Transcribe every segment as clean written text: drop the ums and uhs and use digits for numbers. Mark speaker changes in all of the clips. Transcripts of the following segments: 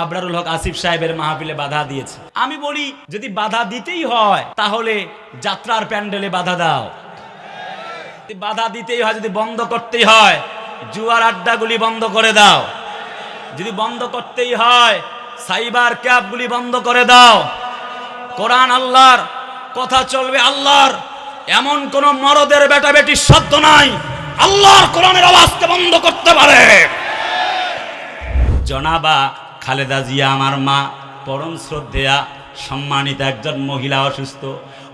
Speaker 1: আবরারুল হক আসিফ সাহেবের মাহফিলে বাধা দিয়েছে। আমি বলি যদি বাধা দিতেই হয় তাহলে যাত্রার প্যান্ডেলে বাধা দাও। যদি বাধা দিতেই হয়, যদি বন্ধ করতেই হয় জুয়ার আড্ডাগুলি বন্ধ করে দাও। যদি বন্ধ করতেই হয় সাইবার ক্যাবগুলি বন্ধ করে দাও। কোরআন আল্লাহর, কথা চলবে আল্লাহর। এমন কোন মরদের বেটা বেটির শব্দ নাই আল্লাহর কোরআনের আওয়াজকে বন্ধ করতে পারে। জনাবা খালেদা জিয়া আমার মা, পরম শ্রদ্ধেয়া সম্মানিত একজন মহিলা, অসুস্থ।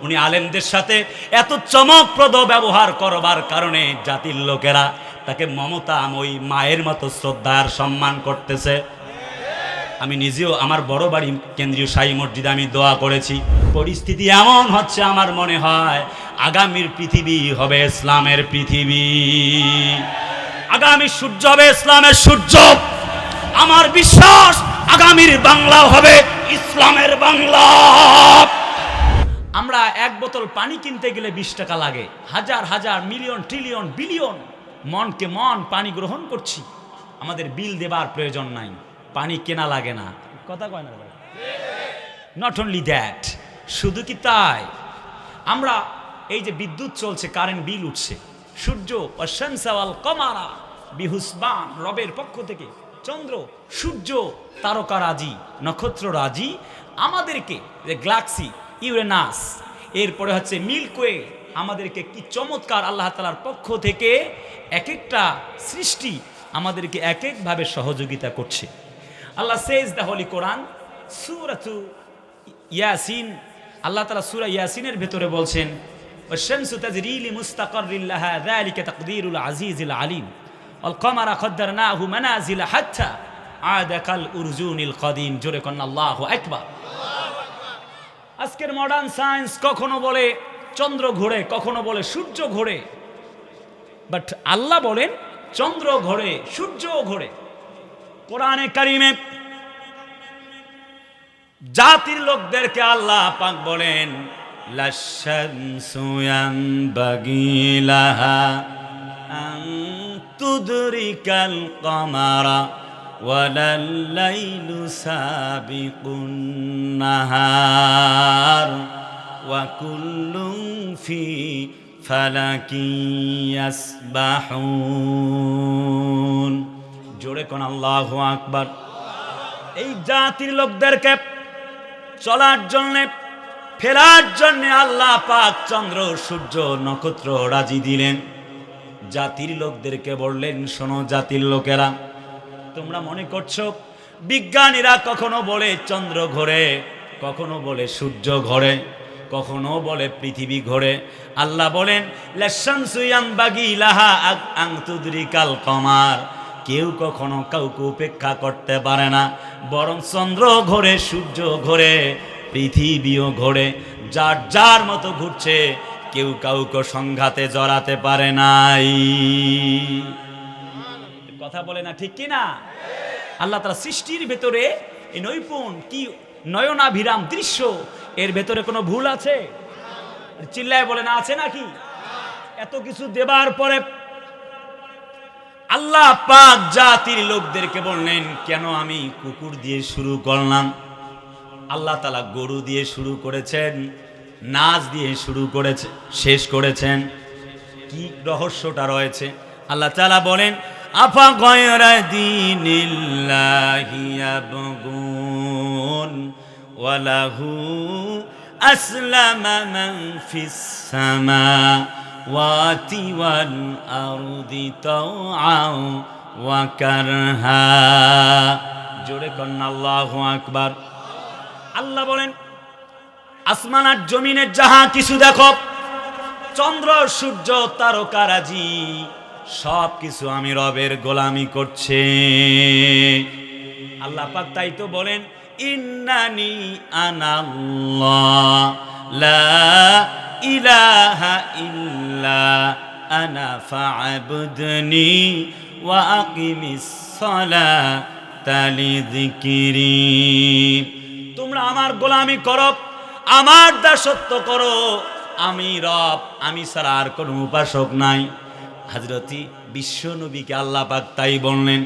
Speaker 1: উনি আলেমদের সাথে এত চমকপ্রদ ব্যবহার করবার কারণে জাতির লোকেরা তাকে মমতাময়ী মায়ের মতো শ্রদ্ধা আর সম্মান করতেছে। আমি নিজেও আমার বড় বাড়ি কেন্দ্রীয় শাহী মসজিদে আমি দোয়া করেছি। পরিস্থিতি এমন হচ্ছে, আমার মনে হয় আগামীর পৃথিবী হবে ইসলামের পৃথিবী, আগামী সূর্য হবে ইসলামের সূর্য। আমার বিশ্বাস আগামীর বাংলা হবে ইসলামের বাংলা। আমরা এক বোতল পানি কিনতে গেলে 20 টাকা লাগে। হাজার হাজার মিলিয়ন ট্রিলিয়ন বিলিয়ন মনকে মন পানি গ্রহণ করছি, আমাদের বিল দেবার প্রয়োজন নাই, পানি কেনা লাগে না। কথা কয় না ভাই? নট অনলি দ্যাট, শুধু কি তাই, আমরা এই যে বিদ্যুৎ চলছে, কারেন্ট বিল উঠছে, সূর্য ওয়াল কমারা বিহুসবান, রবের পক্ষ থেকে চন্দ্র, সূর্য, তারকারাজি, নক্ষত্ররাজি আমাদেরকে, গ্যালাক্সি, ইউরেনাস, এরপরে হচ্ছে মিল্কওয়ে, আমাদেরকে কি চমৎকার আল্লাহ তাআলার পক্ষ থেকে এক একটা সৃষ্টি আমাদেরকে এক একভাবে সহযোগিতা করছে। আল্লাহ সেজ দ্য হোলি কোরআন, সূরাতু ইয়াসিন, আল্লাহ তাআলা সূরা ইয়াসিনের ভেতরে বলছেন ওয়াশ-শামসু তাজরি লিমুস্তাকাররিন লাহা যালিকা তাকদীরুল আজিজিল আলিম ওয়াল কমারা কদ্দারনাহু মানাজিলা হাত্তা আদা কাল উরজুনিল কদিম। জোরে কন্না আল্লাহু আকবার। আজকের মডার্ন সায়েন্স কখনো বলে চন্দ্র ঘোরে, কখনো বলে সূর্য ঘোরে, বাট আল্লাহ বলেন চন্দ্র ঘোরে, সূর্য ঘোরে। কোরআনে কারিমে জাতির লোকদেরকে আল্লাহ পাক বলেন লাশ-শামসু ইয়ানবাগি লাহা আন তুদরিকাল কমারা ওয়ালাল লাইলু সাবিকুন নাহার ওয়া কুল্লুন ফি ফালাকি ইয়াসবাহুন। জোরে কোন আল্লাহু আকবার। এই জাতির লোকদেরকে চলার জন্য, ফেরার জন্য আল্লাহ পাক চন্দ্র, সূর্য, নক্ষত্র রাজি দিলেন। জাতির লোকদেরকে বললেন শোনো জাতির লোকেরা, তোমরা মনে করছো বিজ্ঞানীরা কখনো বলে চন্দ্র ঘোরে, কখনো বলে সূর্য ঘোরে, কখনো বলে পৃথিবী ঘোরে। আল্লাহ বলেন লাশ-শামসু ইয়ানবাগি লাহা আন তুদরিকাল কমার, কেউ কখনো কাউকে উপেক্ষা করতে পারে না, বরং চন্দ্র ঘোরে, সূর্য ঘোরে, পৃথিবীও ঘোরে, যার যার মতো ঘুরছে, কেউ কাউকে সংঘাতে জড়াতে পারে নাই। কথা বলে না ঠিক কি না? আল্লাহ তাআলা সৃষ্টির ভেতরে এই নৈপুণ, কি নয়নাভিরাম দৃশ্য, এর ভেতরে কোনো ভুল আছে? চিল্লায় বলে না, আছে নাকি? এত কিছু দেবার পরে আল্লাহ পাক জাতির লোকদেরকে বললেন কেন আমি কুকুর দিয়ে শুরু করলাম? আল্লাহ তাআলা গরু দিয়ে শুরু করেছেন, নাচ দিয়ে শুরু করেছে, শেষ করেছেন। কি রহস্যটা রয়েছে? আল্লাহ তাআলা বলেন আফা গায়রা দীনিল্লাহি ইয়াবগুন ওয়া লাহু আসলামা মান ফিস সামাওয়াতি ওয়াল আরদি তাওআন ওয়া কারহা। জোরে কন্না আল্লাহু আকবার। আল্লাহ বলেন আসমান আর জমিনের যাহা কিছু দেখো, চন্দ্র, সূর্য, তারকারাজি, সব কিছু আমি রবের গোলামি করছে। আল্লাহ পাক তাই তো বলেন ইন্নানি আনাল্লাহ লা ইলাহা ইল্লা আনা ফা'বুদনি ওয়া আকিমিস সালাতা লিযিকরি। তোমরা আমার গোলামি করো, আমার দাসত্ব করো, আমি রব, আমি ছাড়া আর কোনো উপাসক নাই। হযরতি বিশ্ব নবীকে আল্লাহ পাক তাই বললেন।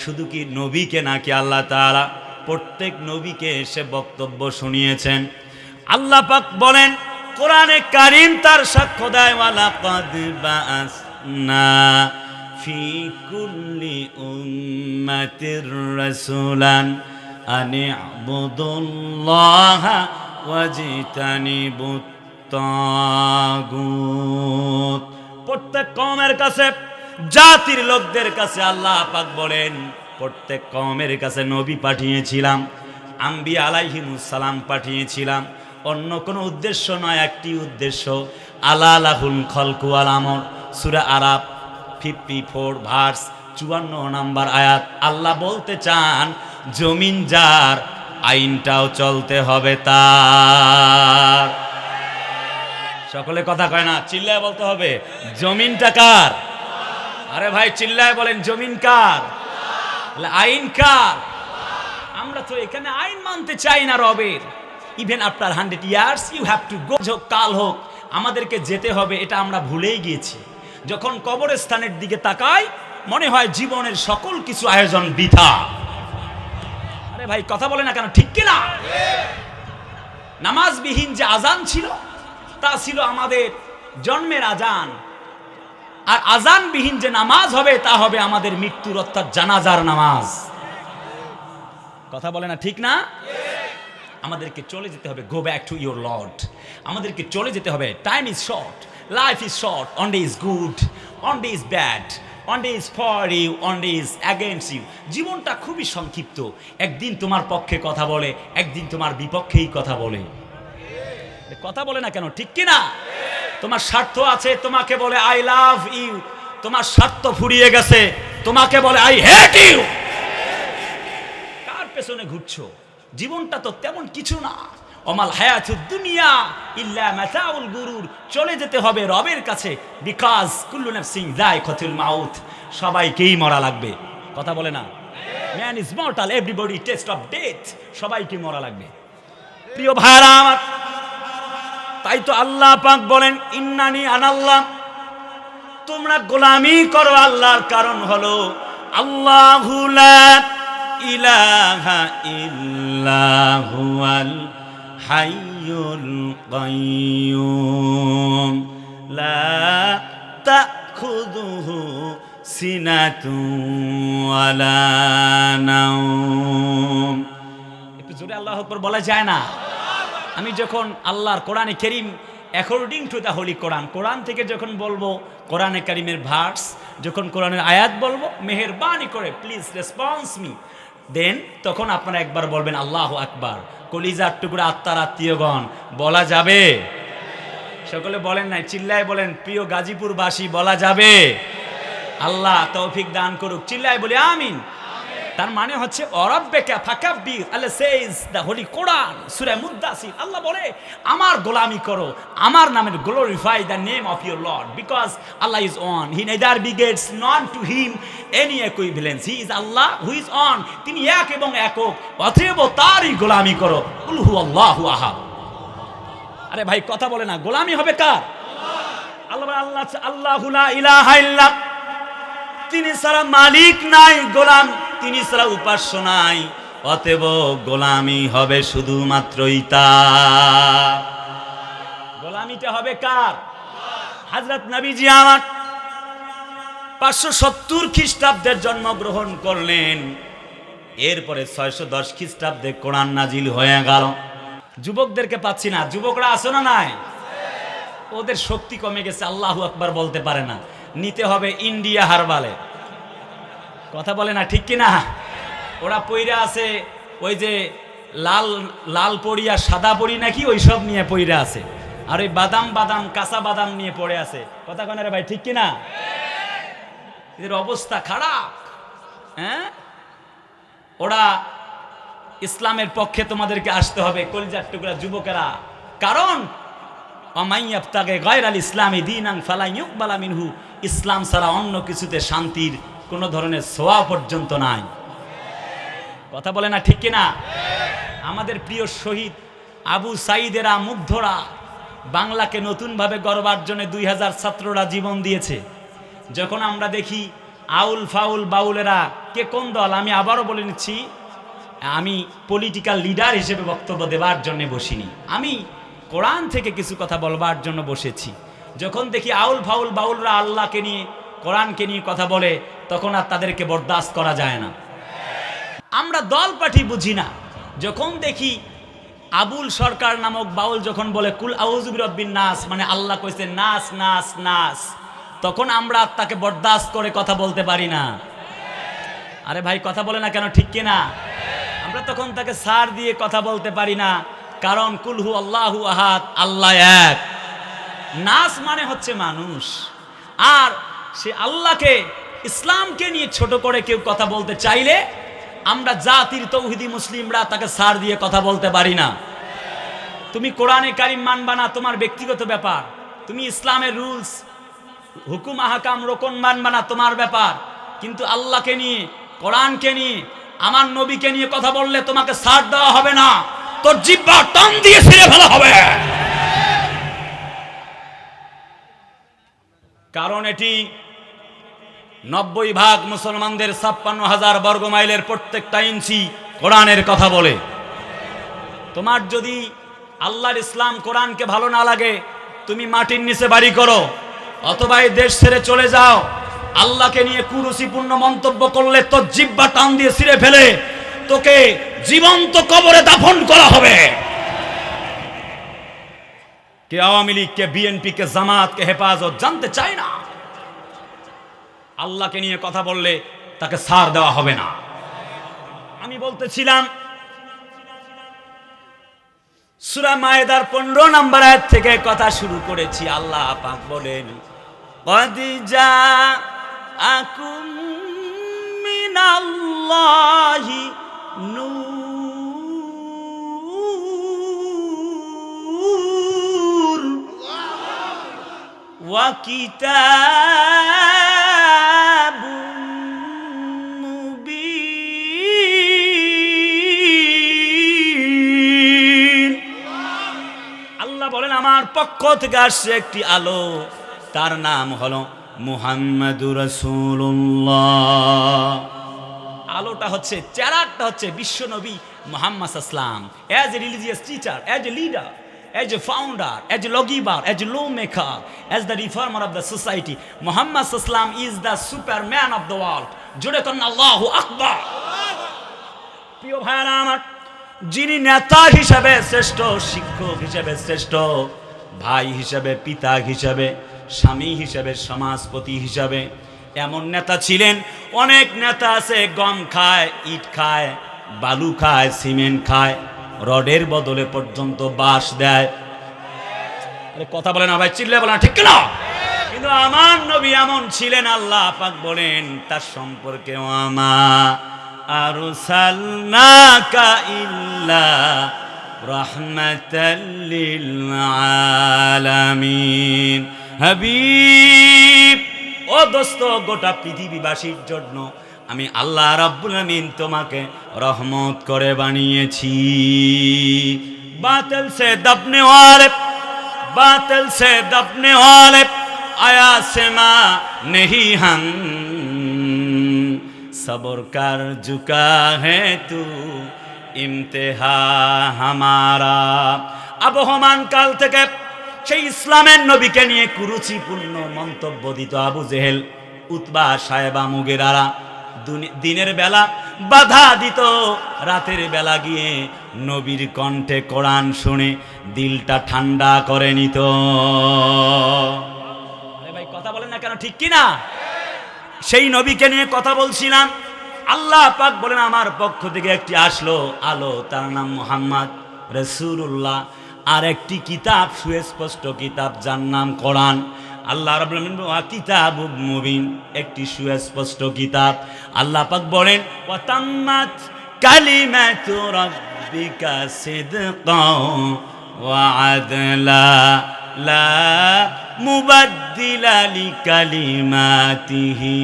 Speaker 1: শুধু কি নবীকে নাকি আল্লাহ তাআলা প্রত্যেক নবীকে এসে বক্তব্য শুনিয়েছেন। আল্লাহ পাক বলেন কোরআনে কারীম তার সাক্ষ্য দেয়, ওয়ালাকাদ বাআসনা ফি কুল্লি উম্মাতির রাসূলান আনি আবুদুল্লাহা ওয়াজতানিবুত তাগুত। প্রত্যেক কওমের কাছে, জাতির লোকদের কাছে আল্লাহ পাক বলেন প্রত্যেক কওমের কাছে নবী পাঠিয়েছিলাম, আম্বিয়া আলাইহিমুস সালাম পাঠিয়েছিলাম। অন্য কোনো উদ্দেশ্য নয়, একটি উদ্দেশ্য, আলা লাহুল খালকু ওয়াল আমর। সূরা আরাফ 54 ভার্স 54 নম্বর আয়াত। আল্লাহ বলতে চান জমিন যার, আইনটাও চলতে হবে তার। সকলে কথা কয় না, চিল্লায় বলতে হবে জমিনটা কার? আরে ভাই চিল্লায় বলেন জমিন কার? আইন কার? আমরা তো এখানে আইন মানতে চাই না রবের। Even after 100 years you have to go. কাল হোক আমাদেরকে যেতে হবে, এটা আমরা ভুলেই গিয়েছি। যখন কবরস্থানের দিকে তাকাই মনে হয় জীবনের সকল কিছু আয়োজন বৃথা। আরে ভাই কথা বলে না কেন, ঠিক কিনা? নামাজবিহীন যে আজান ছিল তা ছিল আমাদের জন্মের আজান, আর আজানবিহীন যে নামাজ হবে তা হবে আমাদের মৃত্যুর, অর্থাৎ জানাজার নামাজ। কথা বলে না, ঠিক না? আমাদেরকে চলে যেতে হবে, go back to your lord. আমাদেরকে চলে যেতে হবে। Time is short, life is short, one day is good, one day is bad, one day is for you, one day is against you. জীবনটা খুবই সংক্ষিপ্ত। একদিন তোমার পক্ষে কথা বলে, একদিন তোমার বিপক্ষেই কথা বলে। কথা বলে না কেন, ঠিক কিনা? তোমার স্বার্থ আছে, তোমাকে বলে আই লাভ ইউ। তোমার স্বার্থ ফুরিয়ে গেছে, তোমাকে বলে আই হেট ইউ। কার পেছনে ঘুরছো? জীবনটা তো তেমন কিছু না। অমাল হায়াতুদ দুনিয়া ইল্লা মাতাউল গুরুর। চলে যেতে হবে রবের কাছে, বিকজ কুল্লু নাফসিন যায়কাতুল মাউত। সবাইকেই মরা লাগবে। কথা বলে না? Man is mortal, everybody test of death. সবাইকে মরা লাগবে। প্রিয় ভাইরা আমার, তাই তো আল্লাহ পাক বলেন ইন্নানি আনাল্লাহ, তোমরা গোলামি করো আল্লাহর। কারণ হলো আল্লাহু লা ইলাহা ইল্লা হুয়াল হাইয়ুল কাইয়্যুম লা তাখুযুহু সিনাতুন ওয়ালা নাওম। একটু জোরে আল্লাহু আকবার বলা যায় না? আমি যখন আল্লাহর কোরআনে কারীম অ্যাকর্ডিং টু দ্য হোলি কোরআন, কোরআন থেকে যখন বলবো, কোরআনে কারীমের ভার্স, যখন কোরআনের আয়াত বলবো, মেহেরবানি করে প্লিজ রেসপন্স মি, দেন তখন আপনারা একবার বলবেন আল্লাহু আকবার। কলিজার টুকরা আত্মার আত্মীয়গণ, বলা যাবে? সকলে বলেন নাই, চিল্লায় বলেন প্রিয় গাজীপুরবাসী, বলা যাবে? আল্লাহ তৌফিক দান করুক। চিল্লায় বলি আমিন। তার মানে হচ্ছে অরাব্বিকা ফাকাব্বির। আল্লাহ সেজ দ্য হোলি কোরআন, সূরা মুদ্দাসির। আল্লাহ বলে আমার গোলামি করো, আমার নামের glorify the name of your lord, because Allah is one, he neither begets none to him any equivalence, he is Allah who is one. তিনি এক এবং একক, অতএব তারই গোলামি করো। কুল হু আল্লাহু আহাদ। আরে ভাই কথা বলে না, গোলামি হবে কার? আল্লাহ আল্লাহ আল্লাহু লা ইলাহা ইল্লা, তিনি ছাড়া মালিক নাই, গোলাম তিনি ছাড়া উপাস্য নাই, অতএব গোলামি হবে শুধুমাত্রই তার। গোলামিটা হবে কার? হযরত নবীজি আমার 570 খ্রিস্টাব্দের জন্মগ্রহণ করলেন। এরপরে 610 খ্রিস্টাব্দে কোরআন নাজিল হয়ে গেল। যুবকদেরকে পাচ্ছি না, যুবকরা আছে না নাই? ওদের শক্তি কমে গেছে, আল্লাহু আকবার বলতে পারে না। নিতে হবে ইন্ডিয়া হারবালে। কথা বলে না, ঠিক কিনা? ওরা পইরা আছে ওই যে লাল লাল পড়ি আর সাদা পড়ি নাকি, ওই সব নিয়ে পইরা আছে। আর ওই বাদাম বাদাম কাঁচা বাদাম নিয়ে পড়ে আছে। কথা কয় না রে ভাই, ঠিক কিনা? এদের অবস্থা খারাপ। হ্যাঁ, ওরা ইসলামের পক্ষে তোমাদেরকে আসতে হবে, কলিজার টুকরা যুবকেরা। কারণ অমাইয়াবতাগে গায়রাল ইসলামি দীনান ফালা ইউকবালা মিনহু, ইসলাম ছাড়া অন্য কিছুতে শান্তির কোনো ধরনের ছোঁয়া পর্যন্ত নাই। কথা বলে না, ঠিক কিনা? আমাদের প্রিয় শহীদ আবু সাঈদেরা, মুগ্ধরা বাংলাকে নতুনভাবে গড়বার জন্য 2000 ছাত্ররা জীবন দিয়েছে। যখন আমরা দেখি আউল ফাউল বাউলেরা, কে কোন দল, আমি আবারও বলে নিচ্ছি, আমি পলিটিক্যাল লিডার হিসেবে বক্তব্য দেবার জন্য বসিনি, আমি কোরআন থেকে কিছু কথা বলবার জন্য বসেছি। যখন দেখি আউল ফাউল বাউলরা আল্লাহকে নিয়ে কোরআনকে নিয়ে কথা বলে, তখন আর তাদেরকে বরদাস্ত করা যায় না। আমরা দল পার্টি বুঝি না। যখন দেখি আবুল সরকার নামক বাউল যখন বলে কুল আউযু বিরাব্বিন নাস, মানে আল্লাহ কইছে নাস নাস নাস, তখন আমরা তাকে বরদাস্ত করে কথা বলতে পারি না। আরে ভাই কথা বলে না কেন, ঠিক কিনা? আমরা তখন তাকে ছাড় দিয়ে কথা বলতে পারি না, কারণ কুলহু আল্লাহু আহাদ, আল্লাহ এক। নাস মানে হচ্ছে মানুষ, আর সে আল্লাহকে ইসলামকে নিয়ে ছোট করে কেউ কথা বলতে চাইলে আমরা জাতির তৌহিদি মুসলিমরা তাকে ছাড় দিয়ে কথা বলতে পারি না। তুমি কোরআনে কারিম মানবা না, তোমার ব্যক্তিগত ব্যাপার। তুমি ইসলামের রুলস হুকুম আহকাম রোকন মানবা না, তোমার ব্যাপার। কিন্তু আল্লাহকে নিয়ে, কোরআনকে নিয়ে, আমার নবীকে নিয়ে কথা বললে তোমাকে ছাড় দেওয়া হবে না, তোর জিহ্বা টান দিয়ে ছিঁড়ে ফেলা হবে। কারণ এটি 90% মুসলমানদের 56,000 বর্গ মাইলের প্রত্যেকটা ইঞ্চি কোরআনের কথা বলে। তোমার যদি আল্লাহর ইসলাম কোরআনকে ভালো না লাগে, তুমি মাটির নিচে বাড়ি করো, অথবা এই দেশ ছেড়ে চলে যাও। আল্লাহকে নিয়ে কুরুচিপূর্ণ মন্তব্য করলে তোর জিহ্বা টান দিয়ে ছিঁড়ে ফেলে তোকে জীবন্ত কবরে দাফন করা হবে। কে আওয়ামী লীগ, কে বিএনপি, কে জামাত, কে হেফাজত জানতে চায় না। আল্লাহকে নিয়ে কথা বললে তাকে ছাড় দেওয়া হবে না। আমি বলতেছিলাম সূরা মায়েদার 15 নম্বর আয়াত থেকে কথা শুরু করেছি। আল্লাহ পাক বলেন, قد جاءكم من الله نور وكتاب مبين। আল্লাহ বলেন আমার পক্ষ থেকে আসছে একটি আলো, তার নাম হলো মুহাম্মাদুর রাসূলুল্লাহ। আলোটা হচ্ছে, চেরাগটা হচ্ছে বিশ্বনবী মুহাম্মদ সাল্লাল্লাহু আলাইহি ওয়াসাল্লাম। As a religious teacher, as a leader, as a founder, as a lawgiver, as a law maker, as the reformer of the society, Muhammad সাল্লাল্লাহু আলাইহি ওয়াসাল্লাম is the superman of the world. জোরে করুন আল্লাহু আকবার। প্রিয় ভাইরা আমার, যিনি নেতা হিসেবে শ্রেষ্ঠ, শিক্ষক হিসেবে শ্রেষ্ঠ, ভাই হিসেবে, পিতা হিসেবে, স্বামী হিসেবে, সমাজপতি হিসাবে, এমন নেতা ছিলেন। অনেক নেতা আছে গম খায়, ইট খায়, বালু খায়, সিমেন্ট খায়, রডের বদলে পর্যন্ত বাঁশ দেয়। আরে কথা বলে না ভাই, চিল্লে বলে না, ঠিক না? কিন্তু আমার নবী এমন ছিলেন, আল্লাহ পাক বলেন তার সম্পর্কে, ওয়ামা আরসালনাকা ইল্লা রাহমাতাল লিল আলামিন। হাবিব, ও দোস্ত, গোটা পৃথিবীবাসীর জন্য আমি আল্লাহ রাব্বুল আমিন তোমাকে রহমত করে বানিয়েছি। বাতিল সে দবনে ওয়ালে, বাতিল সে দবনে ওয়ালে আয়া সেমা নেহি হাম, সবর কর ঝুকা হে তু ইমতিহা হামারা। আবহমান কাল থেকে সেই ইসলামের নবীকে নিয়ে কুরুচিপূর্ণ মন্তব্য দিত আবু জেহেল, উতবা, সায়েবা, মুগিরারা। দিনের বেলা বাধা দিত, রাতের বেলা গিয়ে নবীর কণ্ঠে কোরআন শুনে দিলটা ঠান্ডা করে নিত। আরে ভাই কথা বলেন না কেন, ঠিক কিনা? সেই নবীকে নিয়ে কথা বলছিলাম। আল্লাহ পাক বলেন আমার পক্ষ থেকে একটি আসলো আলো, তার নাম মুহাম্মদ রাসূলুল্লাহ। আর একটি কিতাব, সুস্পষ্ট কিতাব, যার নাম কোরআন। আল্লাহ রাব্বুল আমিন কিতাবুম মুবিন, একটি সুস্পষ্ট কিতাব। আল্লাহ পাক বলেন ওয়া তাম্মাত কালিমাতু রাব্বিকা সিদকাও ওয়া আদলা লা মুবাদদিলা লিকালিমাতিহি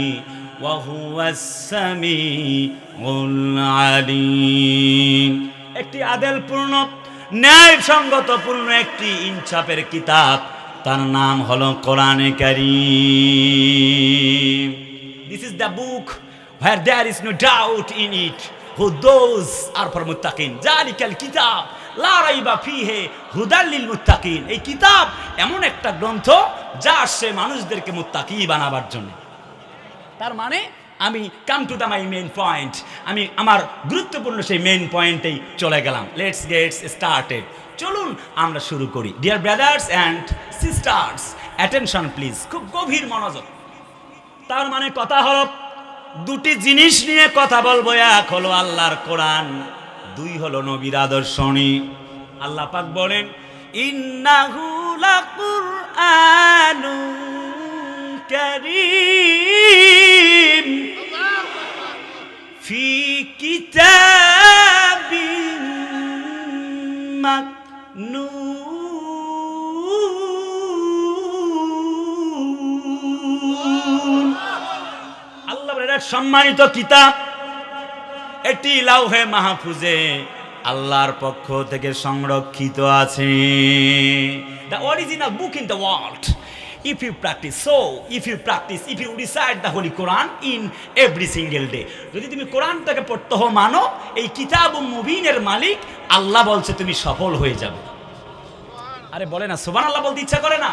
Speaker 1: ওয়া হুয়াস সামিউল আলিম। একটি আদেলপূর্ণ, ন্যায় সঙ্গতপূর্ণ একটি ইনসাফের কিতাব, তার নাম হলো কোরআনে কারীম। This is the book where there is no doubt in it. who those are for muttaqin জালিকাল কিতাব লা রাইবা ফিহি হুদাল লিল মুত্তাকিন। এই কিতাব এমন একটা গ্রন্থ যা আসছে মানুষদেরকে মুত্তাকি বানাবার জন্য। তার মানে আমি come to the my main point, আমি আমার গুরুত্বপূর্ণ সেই মেইন পয়েন্টেই চলে গেলাম। লেটস গেট স্টার্টেড, চলুন আমরা শুরু করি। Dear brothers and sisters, attention please, খুব গভীর মনোযোগ। তার মানে কথা হলো দুটি জিনিস নিয়ে কথা বলবো, এক হলো আল্লাহর কোরআন, দুই হলো নবীর আদর্শনী। আল্লাহ পাক বলেন ইন্নাহু লাকুরআনুন কারীম ফি কিতাবিন মাকনুন। আল্লাহ বলেন সম্মানিত কিতাব, এটি লাউহে মাহফুজে আল্লাহর পক্ষ থেকে সংরক্ষিত আছে। The original book in the world. If you practice, if you recite the Holy Quran in every single day, যদি তুমি কোরআনটাকে পড়তে হো মানো, এই কিতাবুম মুবিনের মালিক আল্লাহ বলছে তুমি সফল হয়ে যাবে। আরে বলে না সুবহানাল্লাহ বলতে ইচ্ছা করে না?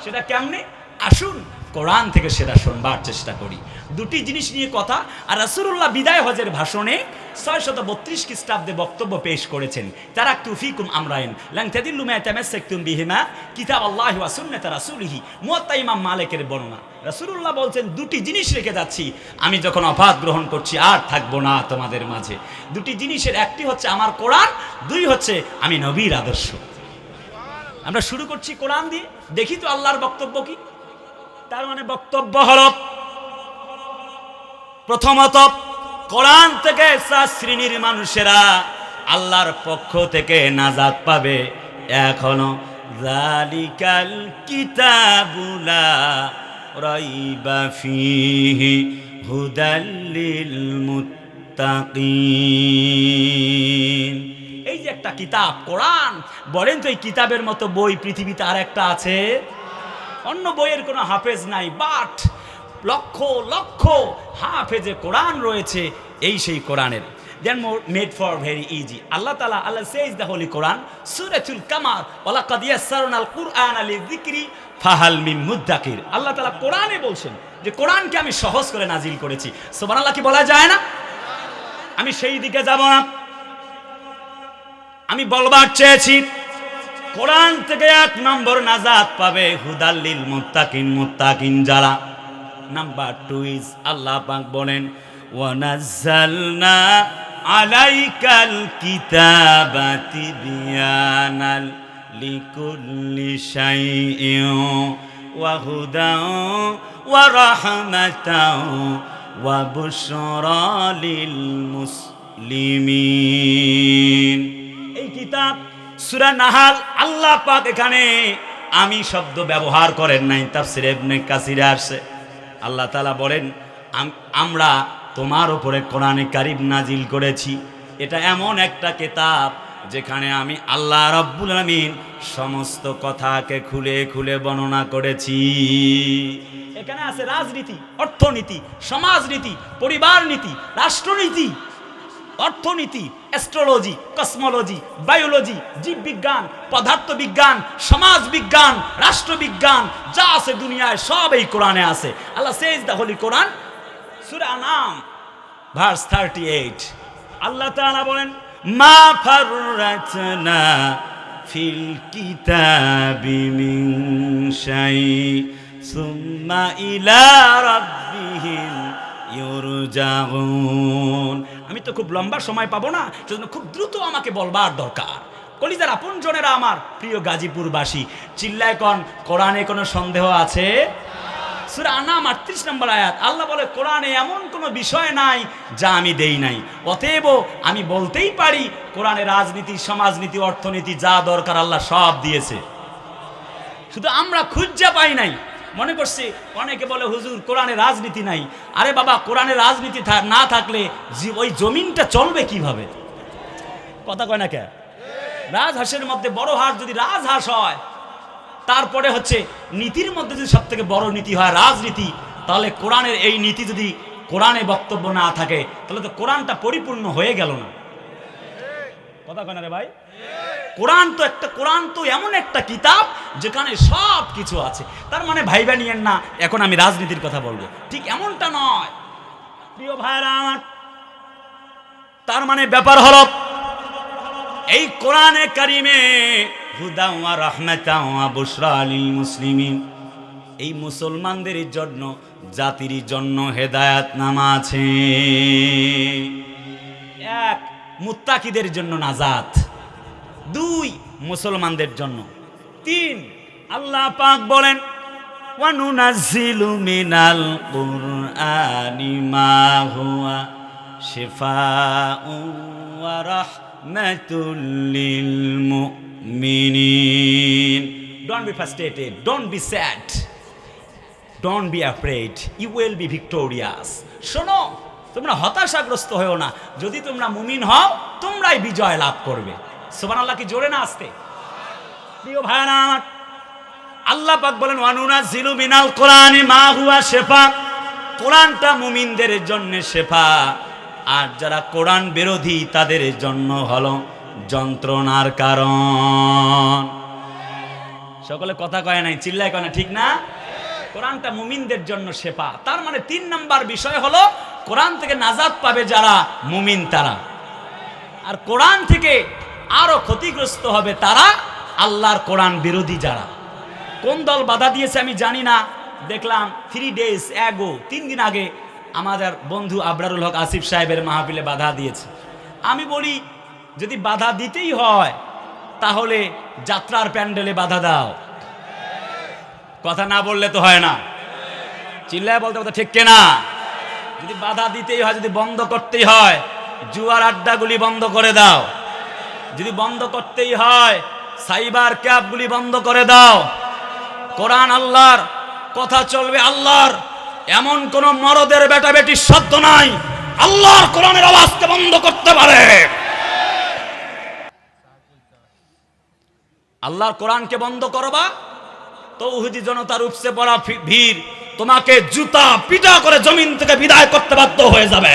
Speaker 1: সেটা কেমনে? আসুন কোরআন থেকে সেটা শুনবার চেষ্টা করি। দুটি জিনিস নিয়ে কথা। আর রাসূলুল্লাহ বিদায় হজের ভাষণে 632 খ্রিস্টাব্দে বক্তব্য পেশ করেছেন। তারাকতু ফিকুম আমরাইন লান তাদিল্লু মা তামাসসাকতুম বিহিমা কিতাবাল্লাহি ওয়া সুন্নাত রাসূলিহি। মুওয়াত্তা ইমাম মালিকের বর্ণনা। রাসূলুল্লাহ বলছেন দুটি জিনিস রেখে যাচ্ছি, আমি যখন ওফাত গ্রহণ করছি আর থাকবো না তোমাদের মাঝে। দুটি জিনিসের একটি হচ্ছে আমার কোরআন, দুই হচ্ছে আমি নবীর আদর্শ। আমরা শুরু করছি কোরআন দিয়ে, দেখি তো আল্লাহর বক্তব্য কি। তার মানে বক্তব্য হলো প্রথমত কোরআন থেকে 4 শ্রেণীর মানুষেরা আল্লাহর পক্ষ থেকে নাজাত পাবে। এক হলো যালিকাল কিতাবুলা রাইবা ফিহি হুদাল লিল মুত্তাকিন। এই যে একটা কিতাব কোরআন, বলেন তো এই কিতাবের মতো বই পৃথিবীতে আর একটা আছে? অন্য বইয়ের কোনো হাফেজ নাই, বাট লক্ষ লক্ষ হাফেজে কোরআন রয়েছে। এই সেই কোরআনের then made for very easy. Allah says the holy Quran সূরাতুল কামার ওয়ালাকাদ ইয়াসসারনাল কুরআনা লিযিকরি ফাহাল মিন মুদ্দাকির। আল্লাহ তাআলা কোরআনে বলছেন যে কোরআনকে আমি সহজ করে নাজিল করেছি। সুবহানাল্লাহ কি বলা যায় না? আমি সেই দিকে যাব না, আমি বলবার চেয়েছি কোরআন থেকে 1 নম্বর নাজাত পাবে হুদাল লিল মুত্তাকিন, মুত্তাকিন যারা। নাম্বার 2 ইজ আল্লাহ পাক বলেন ওয়া নাযালনা আলাইকাল কিতাবা তিবয়ানাল লিকুল্লি শাইইন ওয়া হুদান ওয়া রাহমাতান ওয়া বুশরা লিল মুসলিমিন। এই কিতাব সূরা নাহাল, আল্লাহ পাক এখানে আমি শব্দ ব্যবহার করেন নাই, তাফসীরে ইবনে কাসিরে আসছে। আল্লাহ তাআলা বলেন আমরা তোমার উপরে কোরআনে কারীম নাজিল করেছি। এটা এমন একটা কিতাব যেখানে আমি আল্লাহ রাব্বুল আলামিন সমস্ত কথাকে খুলে খুলে বর্ণনা করেছি। এখানে আছে রাজনীতি, অর্থনীতি, সমাজনীতি, পরিবার নীতি, রাষ্ট্রনীতি, অর্থনীতি, অ্যাস্ট্রোলজি, কসমোলজি, বায়োলজি, জীববিজ্ঞান, পদার্থবিজ্ঞান, সমাজ বিজ্ঞান, রাষ্ট্রবিজ্ঞান, যা আছে দুনিয়ায় সব এই কোরআনে আছে। Allah says the holy Quran, সূরা আনাম ভার্স 38। আল্লাহ তাআলা বলেন মা ফাররাতনা ফিল কিতাবি মিন শাই সুম্মা ইলা রাব্বিহিম ইউরজাউন। আমি তো খুব লম্বা সময় পাবো না, সেজন্য খুব দ্রুত আমাকে বলবার দরকার। কলিজার আপন জনেরা, আমার প্রিয় গাজীপুরবাসী, চিল্লায় কোন কোরআনে কোনো সন্দেহ আছে? সূরা আনাম 38 নম্বর আয়াত। আল্লাহ বলে কোরআনে এমন কোনো বিষয় নাই যা আমি দেই নাই। অতএব আমি বলতেই পারি কোরআনে রাজনীতি, সমাজনীতি, অর্থনীতি যা দরকার আল্লাহ সব দিয়েছে, শুধু আমরা খুঁজে পাই নাই। মনে করছি অনেকে বলে হুজুর কোরআনে রাজনীতি নাই। আরে বাবা, কোরআনে রাজনীতি না থাকলে ওই জমিনটা চলবে কিভাবে? কথা কয় না কে? রাজহাঁসের মধ্যে বড় হাঁস যদি রাজহাঁস হয়, তারপরে হচ্ছে নীতির মধ্যে যদি সব থেকে বড় নীতি হয় রাজনীতি, তাহলে কোরআনের এই নীতি যদি কোরআনে বক্তব্য না থাকে, তাহলে তো কোরআনটা পরিপূর্ণ হয়ে গেল না। কথা কয় না রে ভাই? কোরআন তো এমন একটা কিতাব যেখানে সব কিছু আছে। তার মানে ভাইবা নিয়েন না এখন আমি রাজনীতির কথা বলবো, ঠিক এমনটা নয় প্রিয় ভাইরা আমার। তার মানে ব্যাপার হলো এই কোরআনে কারিমে হুদা ওয়া রাহমাতাও ওয়া বুশরা লিল মুসলিমিন, এই মুসলমানদের জন্য, জাতির জন্য হেদায়েত নামা আছে। এক, মুত্তাকিদের জন্য নাজাত। দুই, মুসলমানদের জন্য। তিন, আল্লাহ পাক বলেন ওয়া নুনাজ্জিলু মিনাল কুরআনি মা হুয়া শিফাউ ওয়া রাহমাতুল লিল মুমিনিন। Don't be frustrated, don't be sad, don't be afraid, you will be victorious. শোনো, তোমরা হতাশাগ্রস্ত হও না, যদি তোমরা মুমিন হও তোমরাই বিজয় লাভ করবে। সুবহানাল্লাহ, কি জোরে না আসতে? প্রিয় ভাইরা আমার, আল্লাহ পাক বলেন ওয়া নুনাজ্জিলু মিনাল কুরআনি মা হুয়া শিফা, কোরআনটা মুমিনদের জন্য শিফা, আর যারা কোরআন বিরোধী তাদের জন্য হলো যন্ত্রণার কারণ। সকলে কথা কয় নাই, চিল্লায় কয় না, ঠিক না? কোরআনটা মুমিনদের জন্য শেফা। তার মানে 3 নাম্বার বিষয় হলো কোরআন থেকে নাজাত পাবে যারা মুমিন তারা, আর কোরআন থেকে আরো ক্ষতিগ্রস্ত হবে তারা আল্লাহর কোরআন বিরোধী যারা। কোন দল বাধা দিয়েছে আমি জানি না, দেখলাম 3 days ago, 3 দিন আগে আমাদের বন্ধু আবরারুল হক আসিফ সাহেবের মাহফিলে বাধা দিয়েছে। আমি বলি যদি বাধা দিতেই হয় তাহলে যাত্রার প্যান্ডেলে বাধা দাও, কথা না বললে তো হয় না, চিল্লায় বলতে বলতে ঠিক কেনা? যদি বাধা দিতেই হয়, যদি বন্ধ করতেই হয়, জুয়ার আড্ডাগুলি বন্ধ করে দাও। যদি বন্ধ করতেই হয়, সাইবার ক্যাবগুলি বন্ধ করে দাও। কোরআন আল্লাহর, কথা চলবে আল্লাহর, এমন কোন মরদের বেটা বেটির সাধ্য নাই আল্লাহর কোরআনের আওয়াজকে বন্ধ করতে পারে। আল্লাহর কোরআনকে বন্ধ করবা, তৌহিদি জনতার উপসে পড়া ভিড় তোমাকে জুতা পিটা করে জমিন থেকে বিদায় করতে বাধ্য হয়ে যাবে।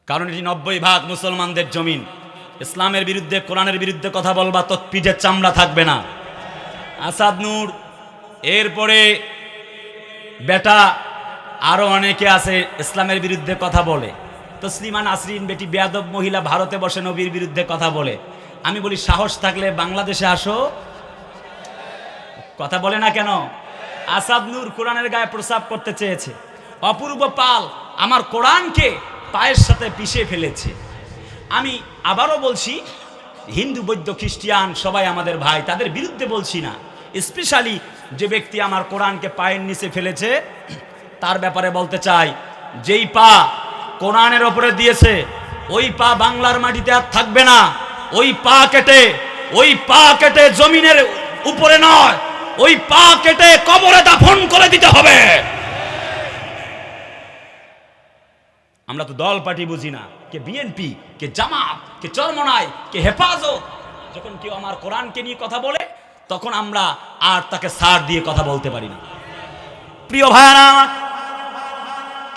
Speaker 1: কারণ এটি 90% মুসলমানদের জমিন। ইসলামের বিরুদ্ধে, কোরআনের বিরুদ্ধে কথা বলবা তো পিঠের চামড়া থাকবে না। আসাদ নূর, এরপরে বেটা আরো অনেকে আছে ইসলামের বিরুদ্ধে কথা বলে। তসলিমা নাসরিন বেটি বেয়াদব মহিলা ভারতে বসে নবীর বিরুদ্ধে কথা বলে। আমি বলি সাহস থাকলে বাংলাদেশে আসো, কথা বলে না কেন? আসাদ নূর কোরআনের গায়ে প্রস্রাব করতে চেয়েছে, অপূর্ব পাল আমার কোরআনকে পায়ের সাথে পিষে ফেলেছে। আমি আবারও বলছি, হিন্দু বৌদ্ধ খ্রিস্টান সবাই আমাদের ভাই, তাদের বিরুদ্ধে বলছি না। স্পেশালি যে ব্যক্তি আমার কোরআনকে পায়ের নিচে ফেলেছে তার ব্যাপারে বলতে চাই, যেই পা কোরআনের ওপরে দিয়েছে ওই পা বাংলার মাটিতে আর থাকবে না। ওই পা কেটে জমিনের উপরে নয়, ওই পা কেটে কবরে দাফন করে দিতে হবে। আমরা তো দল পার্টি বুঝি না, কে বিএনপি, কে জামাত, কে চরমনাই, কে হেফাজত। যখন কেউ আমার কোরআনকে নিয়ে কথা বলে তখন আমরা আর তাকে ছাড় দিয়ে কথা বলতে পারি না। প্রিয় ভাইরা,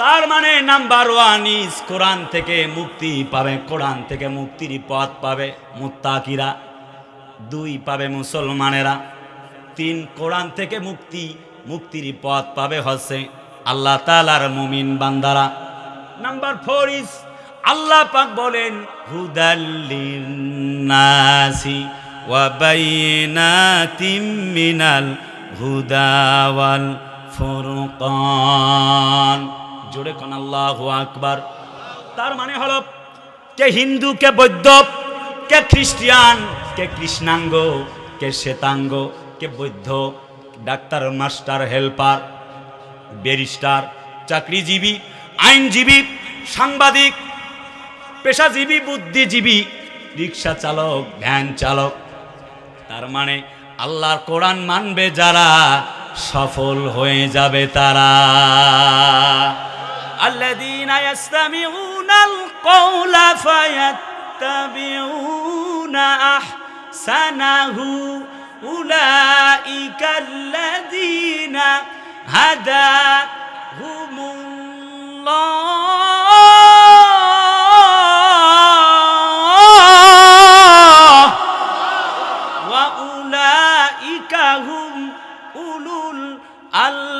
Speaker 1: তার মানে নাম্বার 1 ইজ কোরআন থেকে মুক্তি পাবে, কোরআন থেকে মুক্তির পথ পাবে মুত্তাকিরা। 2 পাবে মুসলমানেরা। 3 কোরআন থেকে মুক্তির পথ পাবে হচ্ছে আল্লাহ তাআলার মুমিন বান্দারা। নাম্বার 4 ইজ আল্লাহ পাক বলেন হুদাল লিন্নাসি ওয়া বাইনাতিম মিনাল হুদা ওয়াল ফুরকান। জোরে কোন আল্লাহু আকবার। তার মানে হলো কে হিন্দু, কে বৌদ্ধ, কে খ্রিস্টান, কে কৃষ্ণাঙ্গ, কে শ্বেতাঙ্গ, কে বৌদ্ধ, ডাক্তার, মাস্টার, হেল্পার, ব্যারিস্টার, চাকরিজীবী, আইনজীবী, সাংবাদিক, পেশাজীবী, বুদ্ধিজীবী, রিক্সা চালক, ভ্যান চালক। তার মানে আল্লাহর কোরআন মানবে যারা সফল হয়ে যাবে তারা। আল্লাযীনা ইয়াসতামিউনাল কওলা ফায়াত্তাবিউনা আহসানাহু উলাইকাল্লাযীনা হাদাহুমুল্লাহ ওয়া উলাইকা হুম উলুল আলবাব।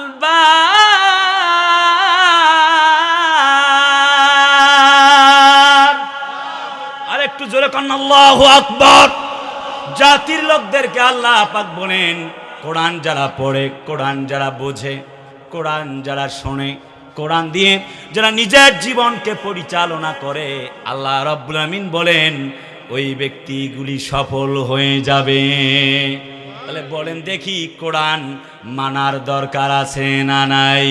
Speaker 1: আর একটু জোরে কান্না আল্লাহু আকবার। জাতির লোকদেরকে আল্লাহ পাক বলেন, কোরআন যারা পড়ে, কোরআন যারা বোঝে, কোরআন যারা শোনে, কোরআন দিয়ে যারা নিজের জীবনকে পরিচালনা করে, আল্লাহ রাব্বুল আমিন বলেন ওই ব্যক্তিগুলি সফল হয়ে যাবে। তাহলে বলেন দেখি, কোরআন মানার দরকার আছে না নাই?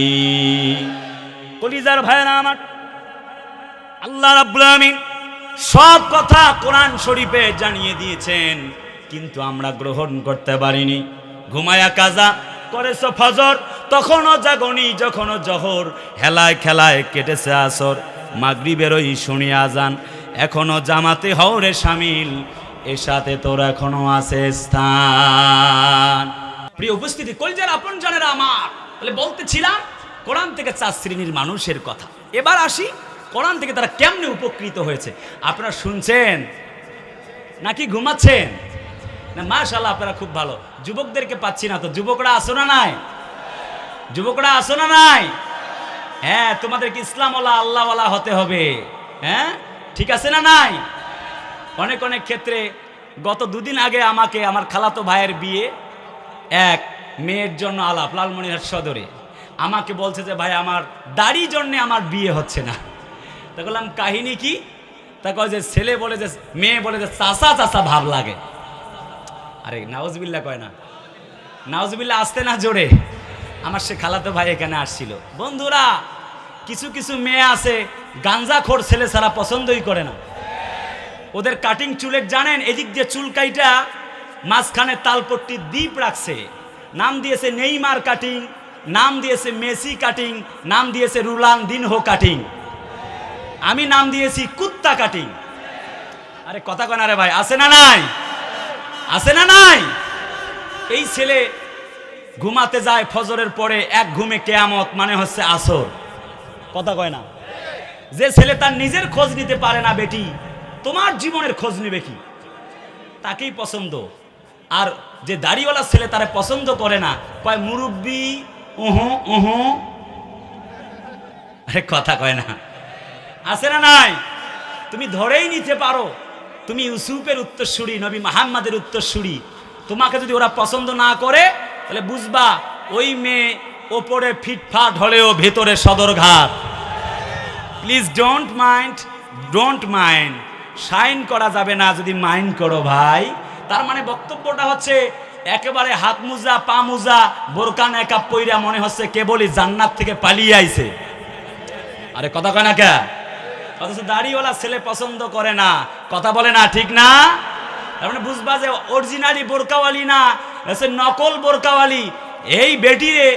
Speaker 1: কলিজার ভাইরা আমার, আল্লাহ রাব্বুল আমিন সব কথা কোরআন শরীফে জানিয়ে দিয়েছেন, কিন্তু আমরা গ্রহণ করতে পারিনি। ঘুমায়া কাজা করেছ ফজর, তখনও জাগনি, যখনও জহর, হেলায় খেলায় কেটেছে আসর, মাগরিবের ওই শুনি আজান, এখনো জামাতে হওরে শামিল, এর সাথে তোর এখনো আছে স্থান। প্রিয় উপস্থিতি, কলজার আপন জানেরা আমার, বলে বলতেছিলাম কোরআন থেকে 4 শ্রেণীর মানুষের কথা। এবার আসি কোরআন থেকে তারা কেমনে উপকৃত হয়েছে। আপনারা শুনছেন নাকি ঘুমাচ্ছেন? না, মাশাআল্লাহ আপনারা খুব ভালো। যুবকদেরকে পাচ্ছি না তো, যুবকরা আসো না নাই? যুবকরা আসো না নাই? হ্যাঁ, তোমাদেরকে ইসলামওয়ালা আল্লাহওয়ালা হতে হবে। হ্যাঁ, ঠিক আছে না নাই? অনেক অনেক ক্ষেত্রে, গত 2 দিন আগে আমাকে আমার খালাতো ভাইয়ের বিয়ে, এক মেয়ের জন্য আলাপ লালমনিরহাট সদরে, আমাকে বলছে যে ভাই আমার দাড়ির জন্য আমার বিয়ে হচ্ছে না। তা বললাম কাহিনী কি? তা কয় যে ছেলে বলে যে, মেয়ে বলে যে চাচা চাচা ভাব লাগে। আরে নাউজুবিল্লাহ কয় না, নাউজুবিল্লাহ আসতে না জোরে। আমার সে খালাতো ভাই এখানে আসছিল। বন্ধুরা, কিছু কিছু মেয়ে আছে গাঞ্জাখোর ছেলে ছাড়া পছন্দই করে না। ওদের কাটিং চুলের জানেন, এদিক দিয়ে চুল কাইটা মাঝখানে তালপট্টি দ্বীপ রাখছে, নাম দিয়েছে নেইমার কাটিং, নাম দিয়েছে মেসি কাটিং, নাম দিয়েছে রোনালদিনহো কাটিং, আমি নাম দিয়েছি কুত্তা কাটিং। আরে কথা কয় না রে ভাই, আছে না নাই? আছে না নাই? এই ছেলে ঘুমাতে যায় ফজরের পরে, এক ঘুমে কেয়ামত, মানে হচ্ছে আসর। কথা কয় না? যে ছেলে তার নিজের খোঁজ নিতে পারে না, বেটি তোমার জীবনের খোঁজ নেবে কি? তাকেই পছন্দ। আর যে দাড়িওয়ালা ছেলে তারে পছন্দ করে না, কয় মুরব্বি, উহু উহু। আরে কথা কয় না? আছে না নাই? তুমি ধরেই নিতে পারো তুমি ইউসুফের উত্তরসূরি, নবী মুহাম্মাদের উত্তরসূরি। তোমাকে যদি ওরা পছন্দ না করে, তাহলে বুঝবা ওই মেয়ে ওপরে ফিটফাট হলেও ভেতরে Sadarghat. Please don't mind, don't mind. Shine করা যাবে না যদি মাইন্ড করো ভাই। তার মানে বক্তব্যটা হচ্ছে একেবারে হাত মুজা, পা মুজা, বোরকা নেকাব পইরা মনে হচ্ছে কেবলই জান্নাত থেকে পালিয়ে আইছে। আরে কথা কয় না কে? অথচ দাড়িওয়ালা ছেলে পছন্দ করে না। কথা বলে না, ঠিক না? তার মানে বুঝবা যে অরিজিনালি বোরকাওয়ালি না, নকল বোরকাওয়ালি। এই বেটিরে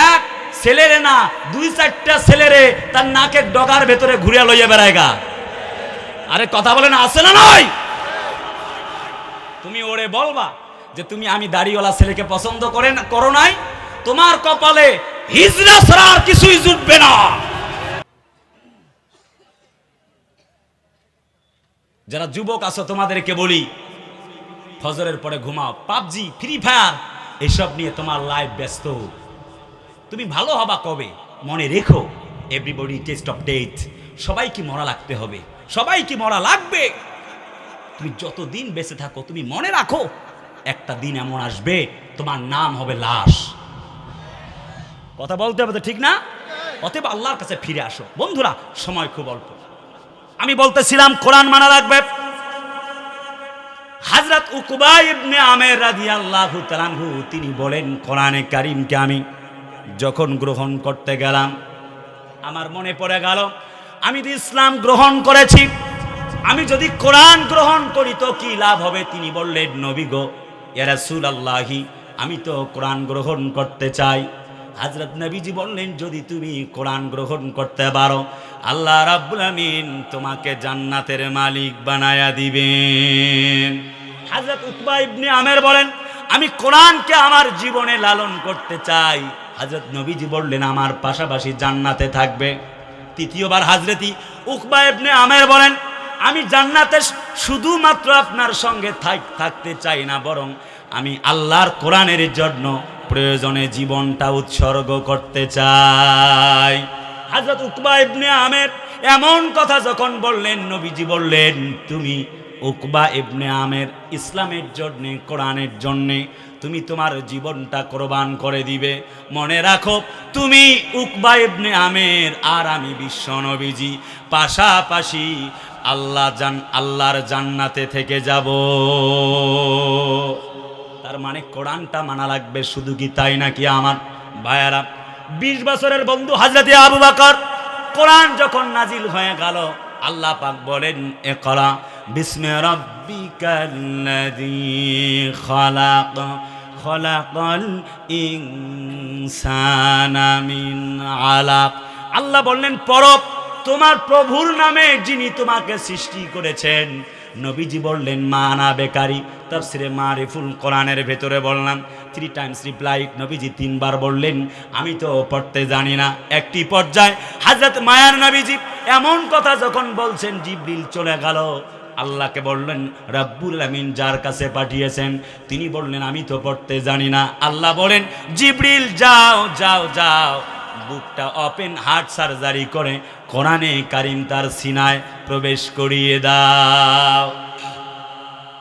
Speaker 1: এক ছেলেরে না, 2-4টা ছেলেরে তার নাকের ডগার ভেতরে ঘুরে লইয়া বেড়ায়গা। আরে কথা বলে না, আছে না নয়? তুমি ওরে বলবা যে তুমি, আমি দাড়িওয়ালা ছেলেকে পছন্দ করো নাই, তোমার কপালে হিজরা ছাড়া আর কিছুই জুটবে না। যারা যুবক আছো তোমাদেরকে বলি, ফজরের পরে ঘুমাও। পাবজি, ফ্রি ফায়ার এসব নিয়ে তোমার লাইফ ব্যস্ত। তুমি ভালো হবা কবে? মনে রেখো, এভরিবডি টেস্ট অফ ডেথ। সবাইকে মরা লাগতে হবে, সবাইকে মরা লাগবে। তুমি যতদিন বেঁচে থাকো, তুমি মনে রাখো একটা দিন এমন আসবে তোমার নাম হবে লাশ। কথা বলতে হবে তো, ঠিক না? অতএব আল্লাহর কাছে ফিরে আসো। বন্ধুরা, সময় খুব অল্প। আমি বলতেছিলাম কোরআন মানা রাখবে। হযরত উকবা ইবনে আমের রাদিয়াল্লাহু তাআলা আনহু তিনি বলেন, কোরআনে কারীমকে আমি যখন গ্রহণ করতে গেলাম, আমার মনে পড়ে গেল আমি তো ইসলাম গ্রহণ করেছি, আমি যদি কোরআন গ্রহণ করি তো কি লাভ হবে? তিনি বললেন, নবী গো, ইয়া রাসূলুল্লাহি, আমি তো কোরআন গ্রহণ করতে চাই। হযরত নবীজি বললেন, যদি তুমি কোরআন গ্রহণ করতে পারো, আল্লাহ রাব্বুল আমিন তোমাকে জান্নাতের মালিক বানায়া দিবেন। হযরত উকবা ইবনে আমের বলেন, আমি কোরআনকে আমার জীবনে লালন করতে চাই, হযরত নবীজি বললেন আমার পাশাপাশি জান্নাতে থাকবে। তৃতীয়বার হযরতি উকবা ইবনে আমের বলেন আমি জান্নাতে শুধুমাত্র আপনার সঙ্গে থাকতে চাই না, বরং আমি আল্লাহর কোরআনের জন্য প্রয়োজনে জীবনটা উৎসর্গ করতে চাই। হযরত উকবা ইবনে আমের এমন কথা যখন বললেন, নবীজি বললেন তুমি উকবা ইবনে আমের ইসলামের জন্যে, কোরআনের জন্যে তুমি তোমার জীবনটা কোরবান করে দিবে। মনে রাখো তুমি উকবা ইবনে আমের আর আমি বিশ্ব নবীজি পাশাপাশি আল্লাহর জান্নাতে থেকে যাব। তার মানে কোরআনটা মানা লাগবে, শুধু কি তাই নাকি আমার ভাইয়ারা? 20 বছরের বন্ধু হযরতে আবু বকর, কোরআন যখন নাজিল হয়ে গেল আল্লাহ পাক বলেন ইকরা বিসমি রাব্বিকাল্লাযী খালাক খলাকাল ইনসানা মিন আলাক। আল্লাহ বললেন পড়ো তোমার প্রভুর নামে যিনি তোমাকে সৃষ্টি করেছেন। নবীজি বললেন মানা বেকারি, তাফসিরে মারিফুল কোরআনের ভেতরে বললাম 3 টাইমস রিপ্লাইড। নবীজি 3 বার বললেন আমি তো পড়তে জানি না। একটি পর্যায়ে হযরত মায়ার নবীজি এমন কথা যখন বলছেন জিবরিল চলে গেল, আল্লাহকে বললেন রাব্বুল আমিন যার কাছে পাঠিয়েছেন তিনি বললেন আমি তো পড়তে জানি না। আল্লাহ বলেন জিবরিল যাও যাও যাও, বুকটা ওপেন হার্ট সার্জারি করে কোরআনে কারিম তার সিনায় প্রবেশ করিয়ে দাও।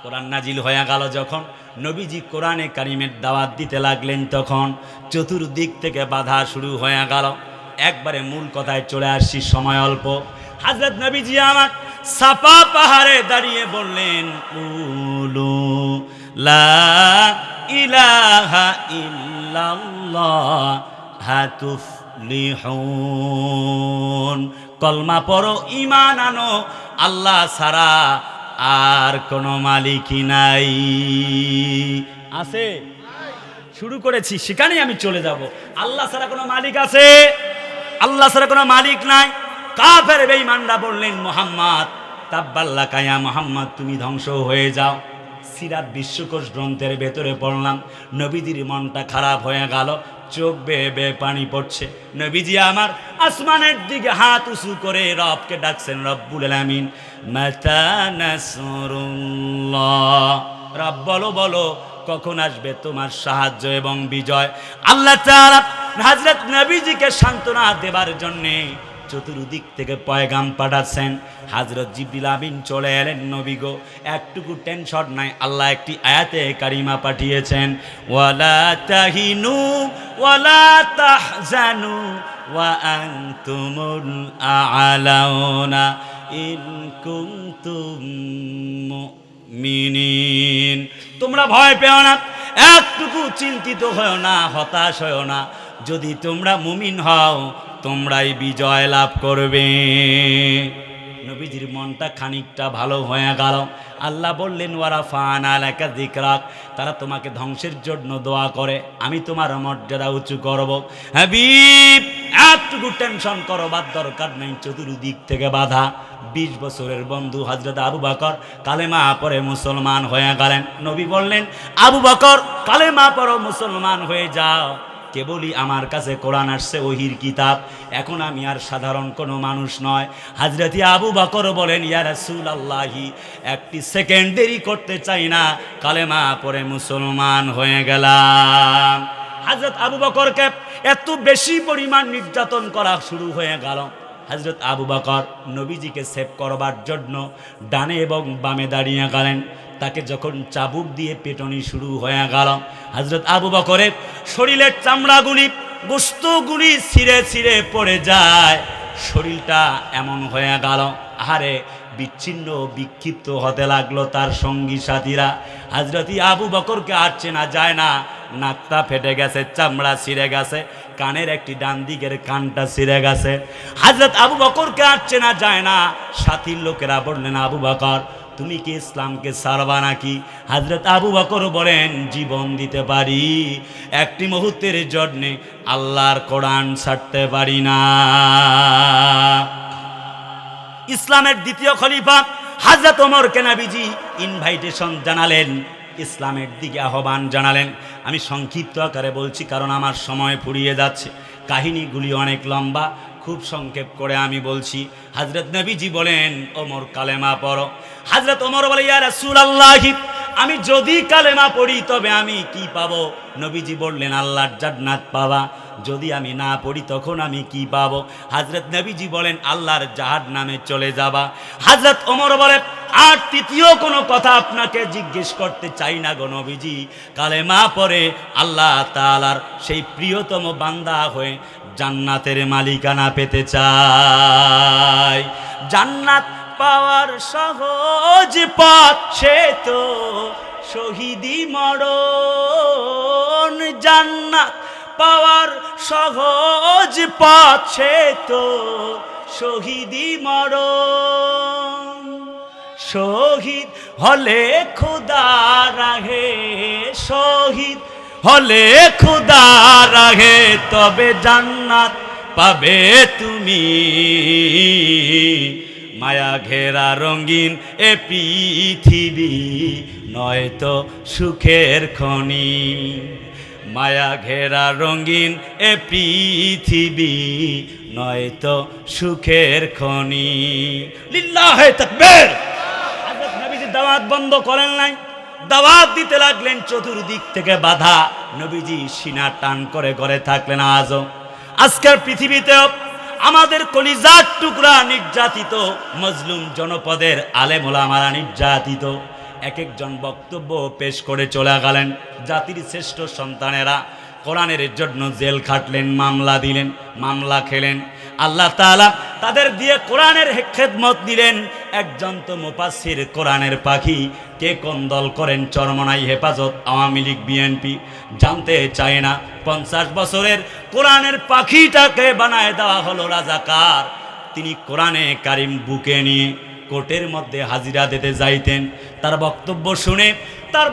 Speaker 1: কোরআন নাজিল হয়ে গেল যখন নবীজি কোরআনে কারিমের দাওয়াত দিতে লাগলেন, তখন চতুর্দিক থেকে বাধা শুরু হয়ে গেল। একবারে মূল কথায় চলে আসছি, সময় অল্প। হযরত নবীজি আমার সাফা পাহাড়ে দাঁড়িয়ে বললেন কুলু লা ইলাহা ইল্লাল্লাহ হাতুফলিহুন, কলমা পড়ো ঈমান আনো আল্লাহ ছাড়া আর কোনো মালিকই নাই। আছে? শুরু করেছি সেখানেই আমি চলে যাব। আল্লাহ ছাড়া কোনো মালিক আছে? আল্লাহ ছাড়া কোনো মালিক নাই। কাফের বেঈমানরা বললেন মুহাম্মদ তাব্বাল্লাকা ইয়া মুহাম্মদ তুমি ধ্বংস হয়ে যাও। সিরাত বিশ্বকোষ গ্রন্থের ভেতরে পড়লাম নবীজির মনটা খারাপ হয়ে গেল, চোখ বেয়ে বেয়ে পানি পড়ছে। নবীজি আমার আসমানের দিকে হাত উঁচু করে রবকে ডাকছেন রব্বুল আলামিন মাতা নাসরুল্লাহ, রব বলো বলো কখন আসবে তোমার সাহায্য এবং বিজয়। আল্লাহ তাআলা হযরত নবীজিকে সান্ত্বনা দেবার জন্যে চতুর্দিক থেকে পয়গাম পাঠাচ্ছেন। হযরত জিবরিল আমিন চলে এলেন, নবী গো একটুকু টেনশন নাই, আল্লাহ একটি আয়াতে কারিমা পাঠিয়েছেন ওয়ালা তাহিনু ওয়ালা তাহজানু ওয়া আনতুমুল আ'লাউনা ইন কুনতুম মুমিনিন। তোমরা ভয় পেও না, একটুকু চিন্তিত হও না, হতাশ হও না, যদি তোমরা মুমিন হও তোমরাই বিজয় লাভ করবে। নবীজির মনটা খানিকটা ভালো হয়ে গেল। আল্লাহ বললেন ওয়ারাফানা লাকা যিকরাক, তারা তোমাকে ধ্বংসের জন্য দোয়া করে, আমি তোমার মর্যাদা উঁচু করব। হাবিব এতটুকু টেনশন করবার দরকার নেই, চতুর্দিক থেকে বাধা। 20 বছরের বন্ধু হযরত আবু বকর কালেমা পড়ে মুসলমান হয়ে গেলেন। নবী বললেন আবু বকর কালেমা পড়ো, মুসলমান হয়ে যাও। কেবলই আমার কাছে কোরআন আসছে, ওহির কিতাব, এখন আমি আর সাধারণ কোনো মানুষ নয়। হযরত আবু বকর বলেন ইয়া রাসূলুল্লাহি একটি সেকেন্ড দেরি করতে চাই না, কালেমা পড়ে মুসলমান হয়ে গেলাম। হযরত আবু বকরকে এত বেশি পরিমাণ নির্যাতন করা শুরু হয়ে গেল। হযরত আবু বকর নবীজিকে সেভ করবার জন্য ডানে এবং বামে দাঁড়িয়ে গেলেন। তাকে যখন চাবুক দিয়ে পেটনি শুরু হয়ে গেল, হযরত আবু বকরের শরীরের চামড়াগুলি গোশতগুলি ছিঁড়ে ছিঁড়ে পড়ে যায়, শরীরটা এমন হয়ে গেল আরে বিচ্ছিন্ন বিক্ষিপ্ত হতে লাগলো তার সঙ্গী সাথীরা। হযরত আবু বকরকে আর চেনা যায় না, নাকটা ফেটে গেছে, চামড়া ছিঁড়ে গেছে, কানের একটি ডান দিকের কানটা ছিঁড়ে গেছে। হযরত আবু বকরকে আর চেনা যায় না। সাথীর লোকেরা বললেন আবু বকর তুমি কি ইসলামকে ছাড়বা নাকি? হযরত আবু বকর বলেন জীবন দিতে পারি, একটি মুহূর্তের জন্য আল্লাহর কোরআন ছাড়তে পারি না। ইসলামের দ্বিতীয় খলিফা হযরত ওমরকে নবীজি ইনভাইটেশন জানালেন, ইসলামের দিকে আহ্বান জানালেন। আমি সংক্ষিপ্ত আকারে বলছি কারণ আমার সময় ফুরিয়ে যাচ্ছে, কাহিনীগুলি অনেক লম্বা, খুব সংক্ষেপ করে আমি বলছি। হযরত নবীজি বলেন, ওমর কালেমা পড়ো। হযরত ওমর বলে, ইয়া রাসূলুল্লাহ, আমি যদি কালেমা পড়ি তবে আমি কি পাবো? নবীজি বললেন, আল্লাহর জান্নাত পাবা। যদি আমি না পড়ি তখন আমি কি পাবো? হযরত নবীজি বলেন, আল্লাহর জাহান্নামে চলে যাবা। হযরত ওমর বলে, আর তৃতীয় কোনো কথা আপনাকে জিজ্ঞেস করতে চাই না গো নবীজি, কালেমা পড়ে আল্লাহ তাআলার সেই প্রিয়তম বান্দা হয়ে জান্নাতের মালিকানা পেতে চাই। জান্নাত পাওয়ার সহজ পথ সে তো শহীদি মরণ। জান্নাত পাওয়ার সহজ পথ সে তো শহীদি মরণ। শহীদ হলে খোদা রাহে, শহীদ হলে খোদা রাহে, তবে জান্নাত পাবে তুমি। মায়া ঘেরা রঙিন এ পৃথিবী নয়তো সুখের খনি। মায়া ঘেরা রঙিন এ পৃথিবী নয়তো সুখের খনি। লিল্লাহে তাকবীর। হযরত নবীজি দাওয়াত বন্ধ করেন নাই, দাওয়াত দিতে লাগলেন, চতুর্দিক থেকে বাধা। নবীজি সিনা টান করে ঘরে থাকলেন। আজও আজকের পৃথিবীতেও আমাদের কলিজার টুকরা নির্যাতিত, মজলুম জনপদের আলেম ওলামারা নির্যাতিত। এক একজন বক্তব্য পেশ করে চলে গেলেন। জাতির শ্রেষ্ঠ সন্তানেরা কোরআনের জন্য জেল খাটলেন, মামলা দিলেন, মামলা খেলেন। আল্লাহ তাআলা তাদের দিয়ে কোরআনের খেদমত দিলেন। একজন তো মুফাসসির, কোরআনের পাখি। কে কোন দল করেন? চরমনাই হেফাজত, আওয়ামী লীগ, বিএনপি, জানতে চায় না। 50 বছরের কোরআনের পাখিটাকে বানায় দেওয়া হলো রাজাকার। তিনি কোরআনে কারিম বুকে নিয়ে কোর্টের মধ্যে হাজিরা দিতে যাইতেন। তার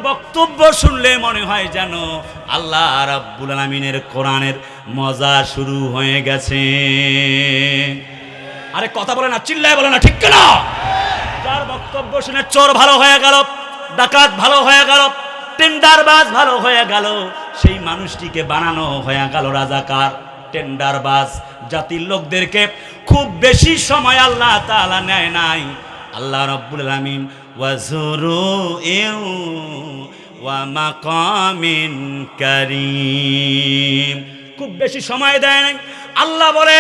Speaker 1: বক্তব্য শুনলে মনে হয় যেন আল্লাহ রাব্বুল আলামিনের কোরআনের মজা শুরু হয়ে গেছে। আরে কথা বলে না, চিল্লায় বলে না, ঠিক কিনা? যার বক্তব্য শুনে চোর ভালো হয়ে গেল, ডাকাত ভালো হয়ে গেল, টেন্ডারবাজ ভালো হয়ে গেল, সেই মানুষটিকে বানানো হয়ে গেল রাজাকার, টেন্ডারবাজ। জাতির লোকদেরকে খুব বেশি সময় আল্লাহ তাআলা নেয় নাই। আল্লাহ রাব্বুল আলামিন ওয়াজুরুইন ওয়া মাকামিন কারীম, খুব বেশি সময় দেয় নাই। আল্লাহ বলে,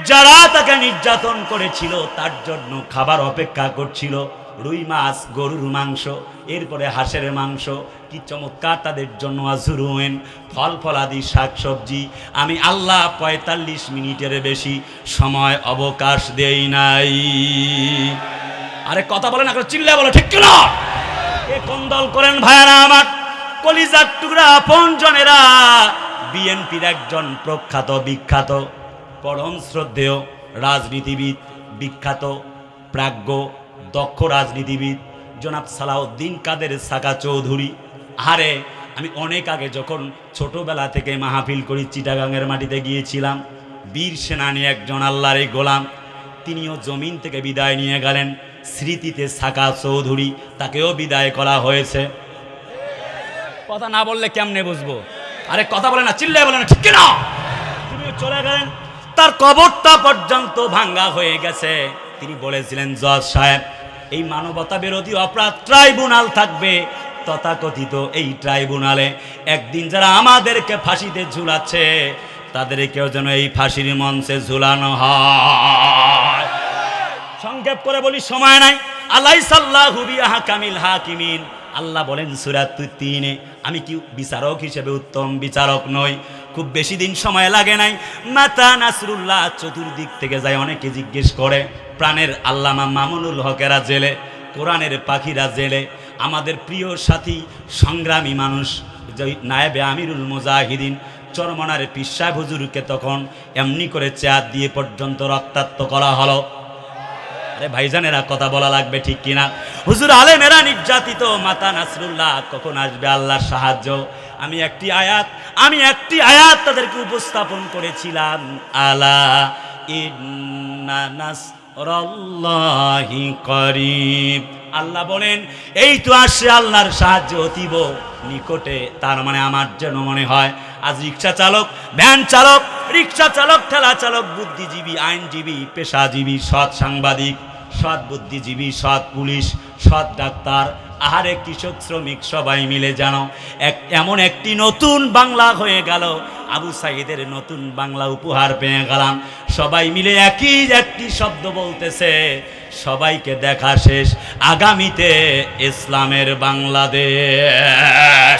Speaker 1: যারা তাকে নির্যাতন করেছিল তার জন্য খাবার অপেক্ষা করছিল, রুই মাছ, গরুর মাংস, এরপরে হাঁসের মাংস, কি চমৎকার তাদের জন্য। আজরুইন, ফল ফলাদি, শাকসবজি। আমি আল্লাহ 45 মিনিটের বেশি সময় অবকাশ দেই নাই। আরে কথা বলে না, চিল্লা বলো, ঠিক কিনা? এ কোন দল করেন ভাইয়ারা আমার, কলিজার টুকরা আপনজনেরা? বিএনপির একজন প্রখ্যাত বিখ্যাত পরম শ্রদ্ধেয় রাজনীতিবিদ, বিখ্যাত প্রাজ্ঞ দক্ষ রাজনীতিবিদ জনাব সালাউদ্দিন কাদের সাকা চৌধুরী। আরে আমি অনেক আগে যখন ছোটবেলা থেকে মাহফিল করি, চিটাগাংয়ের মাটিতে গিয়েছিলাম। বীর সেনানী একজন আল্লাহর গোলাম, তিনিও জমিন থেকে বিদায় নিয়ে গেলেন। স্মৃতিতে সাকা চৌধুরী, তাকেও বিদায় করা হয়েছে। কথা না বললে কেমনে বুঝবো? আরে কথা বলে না, চিল্লায় বলে না, ঠিক কিনা? তিনিও চলে গেলেন, তার কবরটা পর্যন্ত ভাঙ্গা হয়ে গেছে। তিনি বলেছিলেন, জজ সাহেব, এই মানবতা বিরোধী অপরাধ ট্রাইব্যুনাল থাকবে, তথাকথিত এই ট্রাইব্যুনালে একদিন যারা আমাদেরকে ফাঁসিতে ঝুলাচ্ছে তাদেরকেও যেন এই ফাঁসির মঞ্চে ঝুলানো হয়। সংক্ষেপ করে বলি, সময় নাই। আলাইসাল্লাহু বিআহকামিল হাকিমিন, আল্লাহ বলেন সূরা 3, আমি কি বিচারক হিসেবে উত্তম বিচারক নই? খুব বেশি দিন সময় লাগে নাই। মাতা নাসরুল্লাহ চতুর্দিক থেকে যায়, অনেকে জিজ্ঞেস করে। প্রাণের আল্লামা মামুনুল হকেরা জেলে, কোরআনের পাখিরা জেলে, আমাদের প্রিয় সাথী সংগ্রামী মানুষ নায়েবে আমিরুল মুজাহিদিন চরমনার পীর সাহেব হুজুরকে তখন এমনি করে চেয়ার দিয়ে পর্যন্ত রক্তাক্ত করা হলো। আরে ভাইজানেরা কথা বলা লাগবে, ঠিক কিনা? হুজুর আলেমেরা নির্যাতিত। মাতা নাসরুল্লাহ কখন আসবে আল্লাহর সাহায্য? আমি একটি আয়াত তাদেরকে উপস্থাপন করেছিলাম। আলা ইন্না নাসরুল্লাহি করিব। আল্লাহ বলেন এই তো আসছে আল্লাহর সাহায্য অতীব নিকটে। তার মানে আমার যেন মনে হয় আজ রিক্সা চালক, ভ্যান চালক, রিক্সা চালক, ঠেলা চালক, বুদ্ধিজীবী, আইনজীবী, পেশাজীবী, সৎ সাংবাদিক, সৎ বুদ্ধিজীবী, সৎ পুলিশ, সৎ ডাক্তার, আহারে কৃষক, শ্রমিক, সবাই মিলে যেন এমন একটি নতুন বাংলা হয়ে গেল। আবু সাইদের নতুন বাংলা উপহার পেয়ে গেলাম। সবাই মিলে একটি শব্দ বলতেছে, সবাইকে দেখা শেষ, আগামীতে ইসলামের বাংলাদেশ।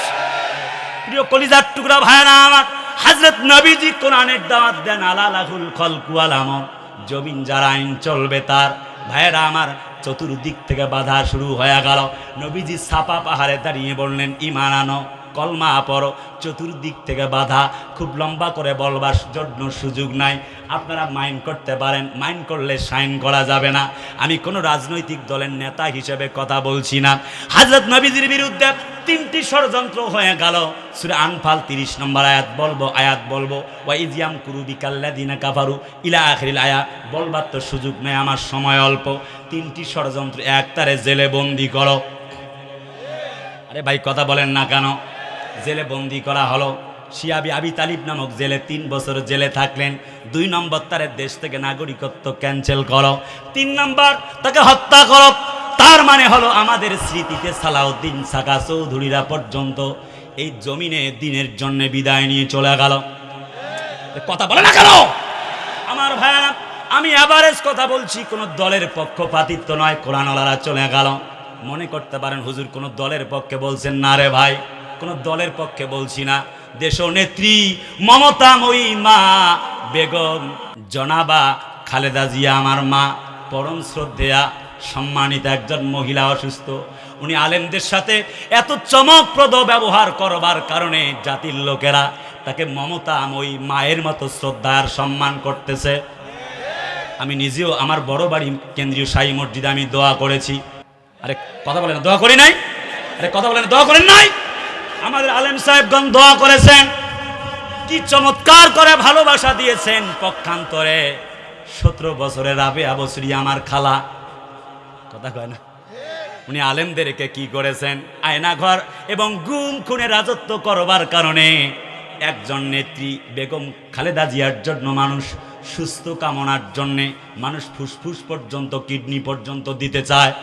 Speaker 1: প্রিয় কলিজার টুকরা ভাইরা আমার, হযরত নবীজি কোরআনের দাওয়াত দেন, আলালাহুল খলকু ওয়াল আমর, জমিন যার আইন চলবে তার। ভাইরা আমার, চতুর্দিক থেকে বাধা শুরু হয়ে গেল। নবীজি সাপা পাহাড়ে দাঁড়িয়ে বললেন, ঈমান আনো, কলমা পড়ো। চতুর্দিক থেকে বাধা, খুব লম্বা করে বলবার জন্য সুযোগ নাই। আপনারা মাইন্ড করতে পারেন, মাইন্ড করলে সাইন করা যাবে না। আমি কোনো রাজনৈতিক দলের নেতা হিসেবে কথা বলছি না। হযরত নবীজির বিরুদ্ধে 3টি ষড়যন্ত্র হয়ে গেল। সূরা আনফাল 30 নম্বর আয়াত বলবো, ওয়া ইয ইয়ামকুরু বিকাল্লাযিনা কাফারু ইলা আখিরিল আয়া। বলবার তো সুযোগ নেই, আমার সময় অল্প। 3টি ষড়যন্ত্র, একটারে জেলে বন্দি করো। আরে ভাই কথা বলেন না কেন? জেলে বন্দি করা হলো। শিয়াবি আবি তালিব নামক জেলে 3 বছর জেলে থাকলেন। 2 নম্বর, তার দেশ থেকে নাগরিকত্ব ক্যান্সেল করো। 3 নম্বর, তাকে হত্যা করো। তার মানে হলো আমাদের স্মৃতিতে সালাউদ্দিন সাকা চৌধুরীরা পর্যন্ত এই জমিনে দিনের জন্য বিদায় নিয়ে চলে গেল। কথা বলে না কেন আমার ভাইরা? আমি এভারেজ কথা বলছি, কোনো দলের পক্ষপাতিত্ব নয়। কোরআনওয়ালারা চলে গেল। মনে করতে পারেন হুজুর কোনো দলের পক্ষে বলছেন। না রে ভাই, কোনো দলের পক্ষে বলছি না। দেশ নেত্রী মমতাময়ী মা বেগম জনাবা খালেদা জিয়া আমার মা, পরম শ্রদ্ধেয়া সম্মানিত একজন মহিলা, অসুস্থ। উনি আলেমদের সাথে এত চমকপ্রদ ব্যবহার করবার কারণে জাতির লোকেরা তাকে মমতাময়ী মায়ের মতো শ্রদ্ধা আর সম্মান করতেছে। আমি নিজেও আমার বড় বাড়ি কেন্দ্রীয় শাহী মসজিদে আমি দোয়া করেছি। আরে কথা বলেন, দোয়া করি নাই? আরে কথা বলেন, দোয়া করেন নাই? আমাদের আলেম সাহেবগণ দোয়া করেছেন। কি চমৎকার করে ভালোবাসা দিয়েছেন। পক্ষান্তরে 17 বছরের রাবেয়া বসরি আমার খালা, কথা কয় না, উনি আলেমদেরকে কি করেছেন? আয়নাঘর এবং গুম খুনে রাজত্ব করবার কারণে একজন নেত্রী বেগম খালেদা জিয়ার জন্য মানুষ সুস্থ কামনার জন্যে মানুষ ফুসফুস পর্যন্ত, কিডনি পর্যন্ত দিতে চায়।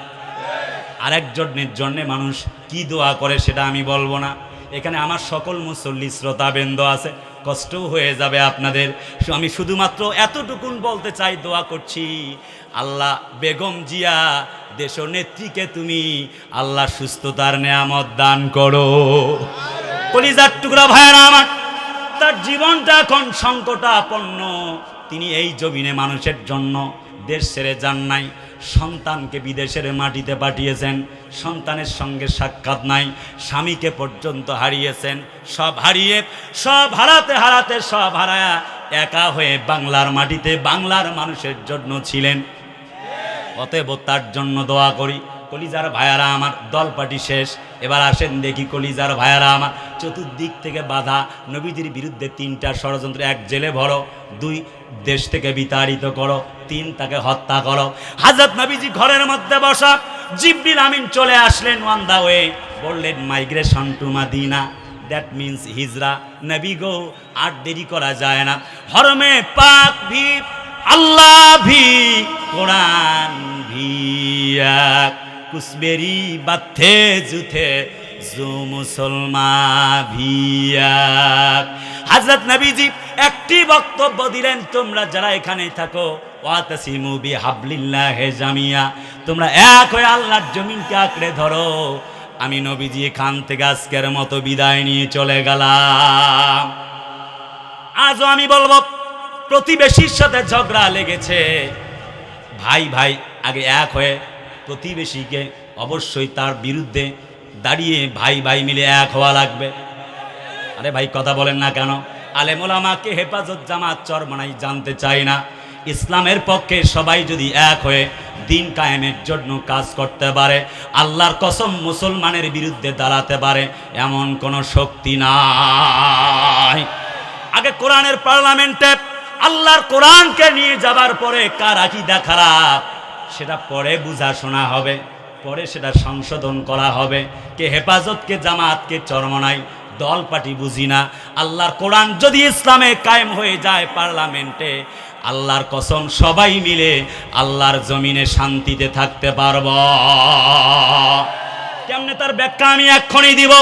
Speaker 1: আরেকজনের জন্যে মানুষ কি দোয়া করে সেটা আমি বলবো না। এখানে আমার সকল মুসল্লি শ্রোতাবৃন্দ আছে, কষ্টও হয়ে যাবে আপনাদের। আমি শুধুমাত্র এতটুকুন বলতে চাই, দোয়া করছি আল্লাহ বেগম জিয়া দেশ নেত্রীকে তুমি আল্লাহ সুস্থতার নেয়ামত দান করো। কলিজার টুকরা ভাইয়েরা আমার, তার জীবনটা এখন সংকটাপন্ন। তিনি এই জমিনে মানুষের জন্য দেশ ছেড়ে যান নাই। সন্তানকে বিদেশের মাটিতে পাঠিয়েছেন, সন্তানের সঙ্গে সাক্ষাৎ নাই। স্বামীকে পর্যন্ত হারিয়েছেন। সব হারিয়ে, সব হারাতে হারাতে, সব হারায়া একা হয়ে বাংলার মাটিতে বাংলার মানুষের জন্য ছিলেন। অতএব তার জন্য দোয়া করি। কলিজার ভাইয়ারা আমার, দল পার্টি শেষ, এবার আসেন দেখি কলিজার ভাইয়ারা আমার। চতুর্দিক থেকে বাধা, নবীজির বিরুদ্ধে 3টা ষড়যন্ত্র। 1, জেলে ভরো। 2, দেশ থেকে বিতাড়িত করো। 3, তাকে হত্যা করো। হযরত নবীজি ঘরের মধ্যে বসা, জিবরিল আমিন চলে আসলেন অন দা ওয়ে, বললেন migration to Medina, that means হিজরা। নবী গো, আর দেরি করা যায় না। হরমে পাক ভি আল্লাহ ভি কোরআন ভি এক, কুসবেরি বাথে জুথে জো মুসলমান ভি এক। হযরত নবীজি একটি বক্তব্য দিলেন, তোমরা যারা এখানে থাকো, ওয়াতাসিমু বিহাবলিল্লাহি জামিয়া, তোমরা এক হয়ে আল্লাহর জমিনকে আঁকড়ে ধরো। আমি নবীজি এখান থেকে আজকের মতো বিদায় নিয়ে চলে গেলাম। আজও আমি বলবো, প্রতিবেশীর সাথে ঝগড়া লেগেছে, ভাই ভাই আগে এক হয়ে প্রতিবেশীকে অবশ্যই তার বিরুদ্ধে দাঁড়িয়ে ভাই ভাই মিলে এক হওয়া লাগবে। আরে ভাই কথা বলেন না কেন? আলেম ওলামাকে হেফাজত জামাত চরমনাই জানতে চাই না। ইসলামের পক্ষে সবাই যদি এক হয়ে দিন কায়েমের জন্য কাজ করতে পারে, আল্লাহর কসম মুসলমানের বিরুদ্ধে দাঁড়াতে পারে এমন কোনো শক্তি নাই। আগে কোরআনের পার্লামেন্টে আল্লাহর কোরআনকে নিয়ে যাবার পরে কার আকীদা খারাপ সেটা পরে বুঝা শোনা হবে, পরে সেটা সংশোধন করা হবে। কে হেফাজত, কে জামাত, কে চরমনাই, দল পার্টি বুঝি না। আল্লাহর কোরআন যদি ইসলামে কায়েম হয়ে যায় পার্লামেন্টে, আল্লাহর কসম সবাই মিলে আল্লাহর জমিনে শান্তিতে থাকতে পারব। কেমনে তার ব্যাখ্যা আমি এক্ষুনি দিব।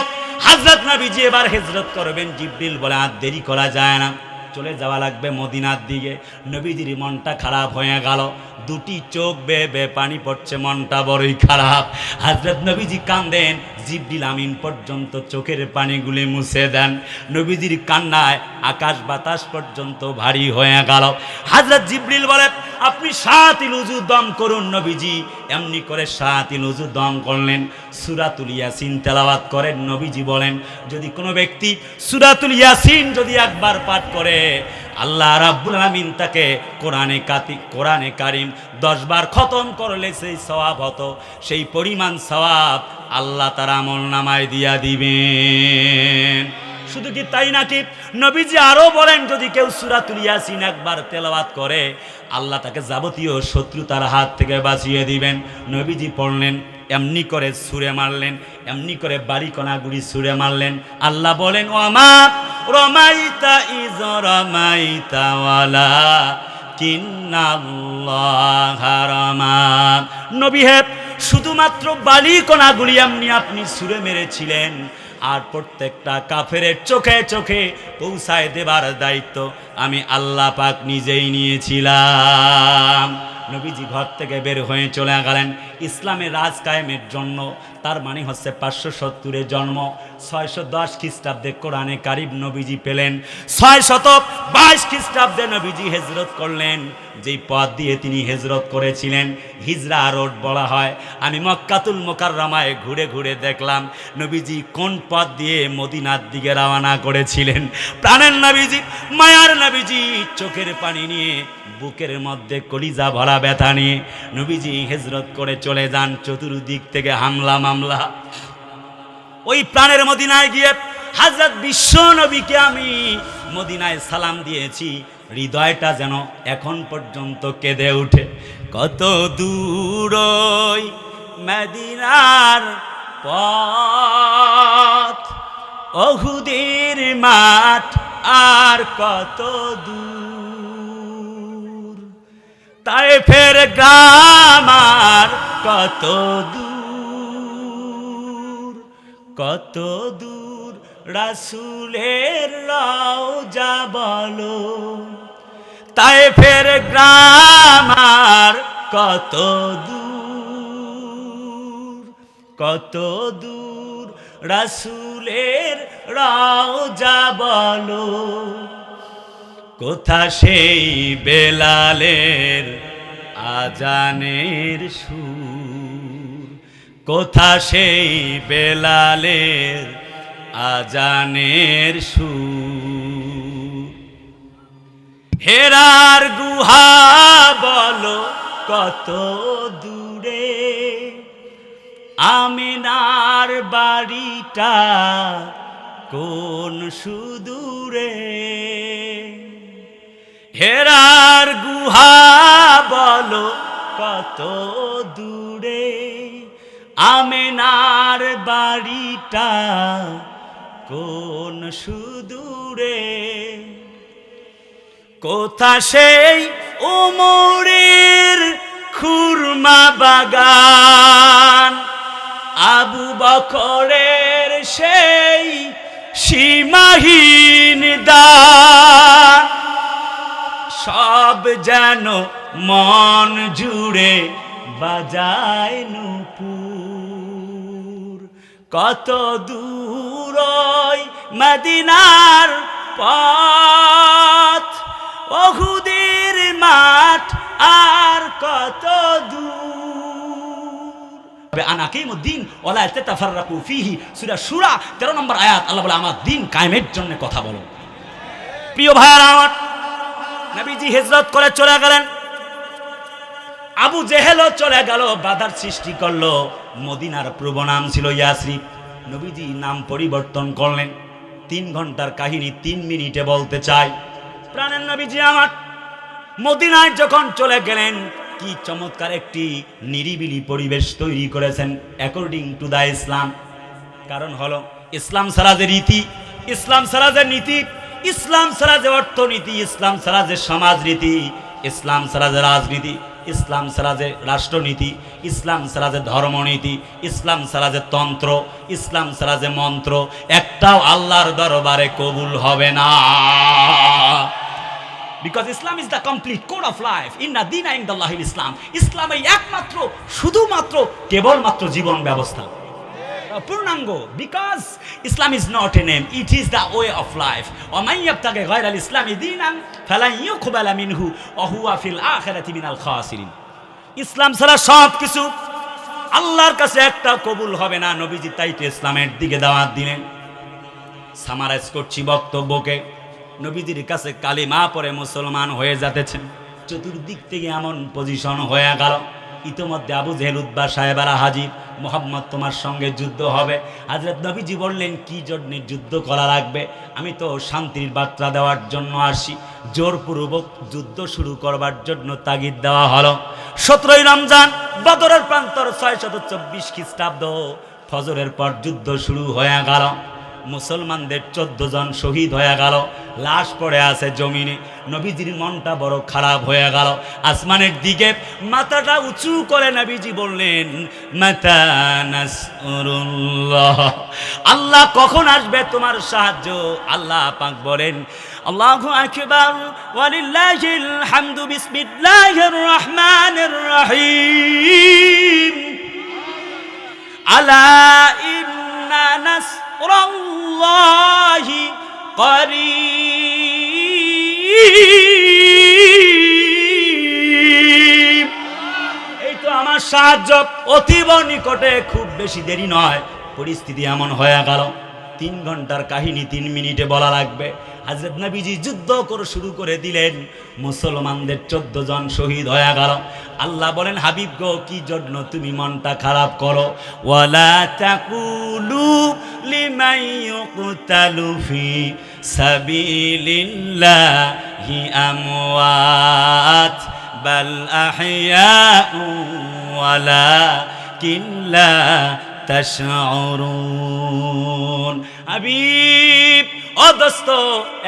Speaker 1: হযরত নবীজি এবার হিজরত করবেন। জিবরিল বলে আর দেরি করা যায় না, চলে যাওয়া লাগবে মদিনার দিকে। নবীজির মনটা খারাপ হয়ে গেল, দুটি চোখ বেয়ে বেয়ে পানি পড়ছে, মনটা বড়ই খারাপ। হযরত নবীজি কাঁদেন, জিবরিল আমিন পর্যন্ত চোখের পানিগুলি মুছে দেন। নবীজির কান্নায় আকাশ বাতাস পর্যন্ত ভারী হয়ে গেল। হযরত জিবরিল বলে আপনি 7 উযু দম করুন। নবীজি এমনি করে 7 উযু দম করলেন। সূরাতুল ইয়াসিন তেলাওয়াত করেন। নবীজি বলেন যদি কোনো ব্যক্তি সূরাতুল ইয়াসিন যদি একবার পাঠ করে, আল্লাহ রাব্বুল আলামিন তাকে কোরআনে কারীম 10 বার খতম করলে সেই সওয়াব হতো, সেই পরিমাণ সওয়াব আল্লাহ তার আমলনামায় দিয়া দিবেন। শুধু কি তাই নাকি, নবীজি আরো বলেন যদি কেউ সূরাতুল ইয়াসিন একবার তেলাওয়াত করে, আল্লাহ তাকে যাবতীয় শত্রুতার হাত থেকে বাঁচিয়ে দিবেন। নবীজি পড়লেন, এমনি করে ছুঁড়ে মারলেন, এমনি করে বাড়ি কণাগুড়ি ছুঁড়ে মারলেন। আল্লাহ বলেন ওয়ামা রমাইতা ইয রমাইতা ওয়ালাকিন্নাল্লাহা রামা। নবী হে, শুধুমাত্র বালি কণাগুলি এমনি আপনি ছুঁড়ে মেরেছিলেন, আর প্রত্যেকটা কাফেরের চোখে চোখে পৌঁছায় দেবার দায়িত্ব আমি আল্লাহ পাক নিজেই নিয়েছিলাম। নবীজি ঘর থেকে বের হয়ে চলে গেলেন ইসলামের রাজ কায়েমের জন্য। তার মানে হচ্ছে 570-এ জন্ম, 610 খ্রিস্টাব্দে কোরআনে কারীম নবীজি পেলেন, 622 খ্রিস্টাব্দে নবীজি হিজরত করলেন। যেই পথ দিয়ে তিনি হিজরত করেছিলেন হিজরা রোড বলা হয়। আমি মক্কাতুল মুকাররমায় ঘুরে ঘুরে দেখলাম নবীজি কোন পথ দিয়ে মদিনার দিকে রওনা করেছিলেন। প্রাণের নবীজি, মায়ার নবীজি চোখের পানি নিয়ে, বুকের মধ্যে কলিজা ভরা ব্যথা নিয়ে নবীজি হিজরত করে চলে যান। চতুর্দিক থেকে হামলা মামলা। ওই প্রাণের মদিনায় গিয়ে হযরত বিশ্ব নবীকে আমি মদিনায় সালাম দিয়েছি, হৃদয়টা যেন এখন পর্যন্ত কেঁদে ওঠে। কত দূর ওই মদিনার পথ, উহুদের মাঠ আর কত দূর, তায়েফের গ্রাম আর কত দূর, কত দূর রাসূলের রওজা বলো, তায়েফের গ্রাম আর কত দূর, কত দূর রাসূলের রওজা বলো। কোথা সেই বেলালের আজানের সুর, কোথা সেই বেলালের আজানের সুর। হেরার গুহা বলো কত দূরে, আমিনার বাড়িটা কোন সুদূরে। হেরার গুহা বলো কত দূরে, আমিনার বাড়িটা কোন সুদূরে। কোথা সেই উমরের খুরমা বাগান, আবু বকরের সেই সীমাহীন দান। সব যেন মন জুড়ে বাজায় নূপুর। কত দূর ওই মদিনার পথ, উহুদের মাঠ আর কত দূর। আনাকিমুদ্দিন ওয়ালা তাতাফাররাকু ফীহি, সূরা সূরা 13 নম্বর আয়াত। আল্লাহ বলে আমার দিন কায়েমের জন্য কথা বলো। প্রিয় ভাইরা আমার, নবীজি হিজরত করে চলে গেলেন। আবু জেহেলও চলে গেল, বাধার সৃষ্টি করলো। মদিনার পূর্ব নাম ছিল ইয়াসরিব। নবীজি নাম পরিবর্তন করলেন। 3 ঘন্টার কাহিনী 3 মিনিটে বলতে চাই। প্রাণের নবীজি আমার মদিনায় যখন চলে গেলেন, কি চমৎকার একটি নিরিবিলি পরিবেশ তৈরি করেছেন অ্যাকর্ডিং টু দা ইসলাম। কারণ হলো ইসলাম ছাড়া যে রীতি, ইসলাম ছাড়া যে নীতি, ইসলাম ছাড়া যে অর্থনীতি, ইসলাম ছাড়া যে সমাজনীতি, ইসলাম ছাড়া যে রাজনীতি, ইসলাম ছাড়া যে রাষ্ট্রনীতি, ইসলাম ছাড়া যে ধর্মনীতি, ইসলাম ছাড়া যে তন্ত্র, ইসলাম ছাড়া যে মন্ত্র, একটাও আল্লাহর দরবারে কবুল হবে না। Because Islam is the complete code of life, ইন্না দীনা ইনদাল্লাহিল ইসলাম। ইসলাম এই একমাত্র, শুধুমাত্র, কেবলমাত্র জীবন ব্যবস্থা পূর্ণাঙ্গ। Because Islam is not a name, it is the way of life. ওয়া মান ইয়াবতাগি গায়রাল ইসলামি দীনান ফালান ইউকবালা মিনহু ওয়া হুয়া ফিল আখিরাতি মিনাল খাসিরিন। ইসলাম ছাড়া সব কিছু আল্লাহর কাছে একটা কবুল হবে না। নবীজি তাই তো ইসলামের দিকে দাওয়াত দিলেন। সামারাইজ করছি বক্তব্যকে, নবীজির কাছে কালিমা পড়ে মুসলমান হয়ে যেতেছেন, চতুর্দিক থেকে এমন পজিশন হয়ে গেল। ইতোমধ্যে আবু জেহেল উতবা সাহেবেরা হাজির, মোহাম্মদ তোমার সঙ্গে যুদ্ধ হবে। হযরত নবীজি বললেন, কি জন্য যুদ্ধ করা লাগবে? আমি তো শান্তির বার্তা দেওয়ার জন্য আসি। জোরপূর্বক যুদ্ধ শুরু করবার জন্য তাগিদ দেওয়া হলো। 17ই রমজান, বদরের প্রান্তর, 624 খ্রিস্টাব্দ, ফজরের পর যুদ্ধ শুরু হয়ে গেল। মুসলমানদের 14 জন শহীদ হয়ে গেল, লাশ পড়ে আছে জমিনে। নবীজির মনটা বড় খারাপ হয়ে গেল। আসমানের দিকে মাথাটা উঁচু করে নবীজি বললেন, মাতা নাসরুল্লাহ, আল্লাহ কখন আসবে তোমার সাহায্য? আল্লাহ পাক বলেন, আল্লাহু আকবার ওয়ালিল্লাহিল হামদু, বিসমিল্লাহির রহমানির রহিম, আলা ইন্না নাসরাল্লাহি করিব। এই তো আমার সাহায্য অতীব নিকটে, খুব বেশি দেরি নয়। পরিস্থিতি এমন হয়ে গেল, 3 ঘন্টার কাহিনী 3 মিনিটে বলা লাগবে। হযরত নবীজি যুদ্ধ করে শুরু করে দিলেন। মুসলমানদের 14 জন শহীদ হয়ে গেল। আল্লাহ বলেন, হাবিব গো, কি জন্য তুমি মনটা খারাপ করো? ওয়ালা তাকুলু লিমান ইউকতালু ফি সাবিলিল্লাহি আমওয়াত বাল আহইয়াউ ওয়ালাকিন লা তাশউরুন। হাবিব, ও দোস্ত,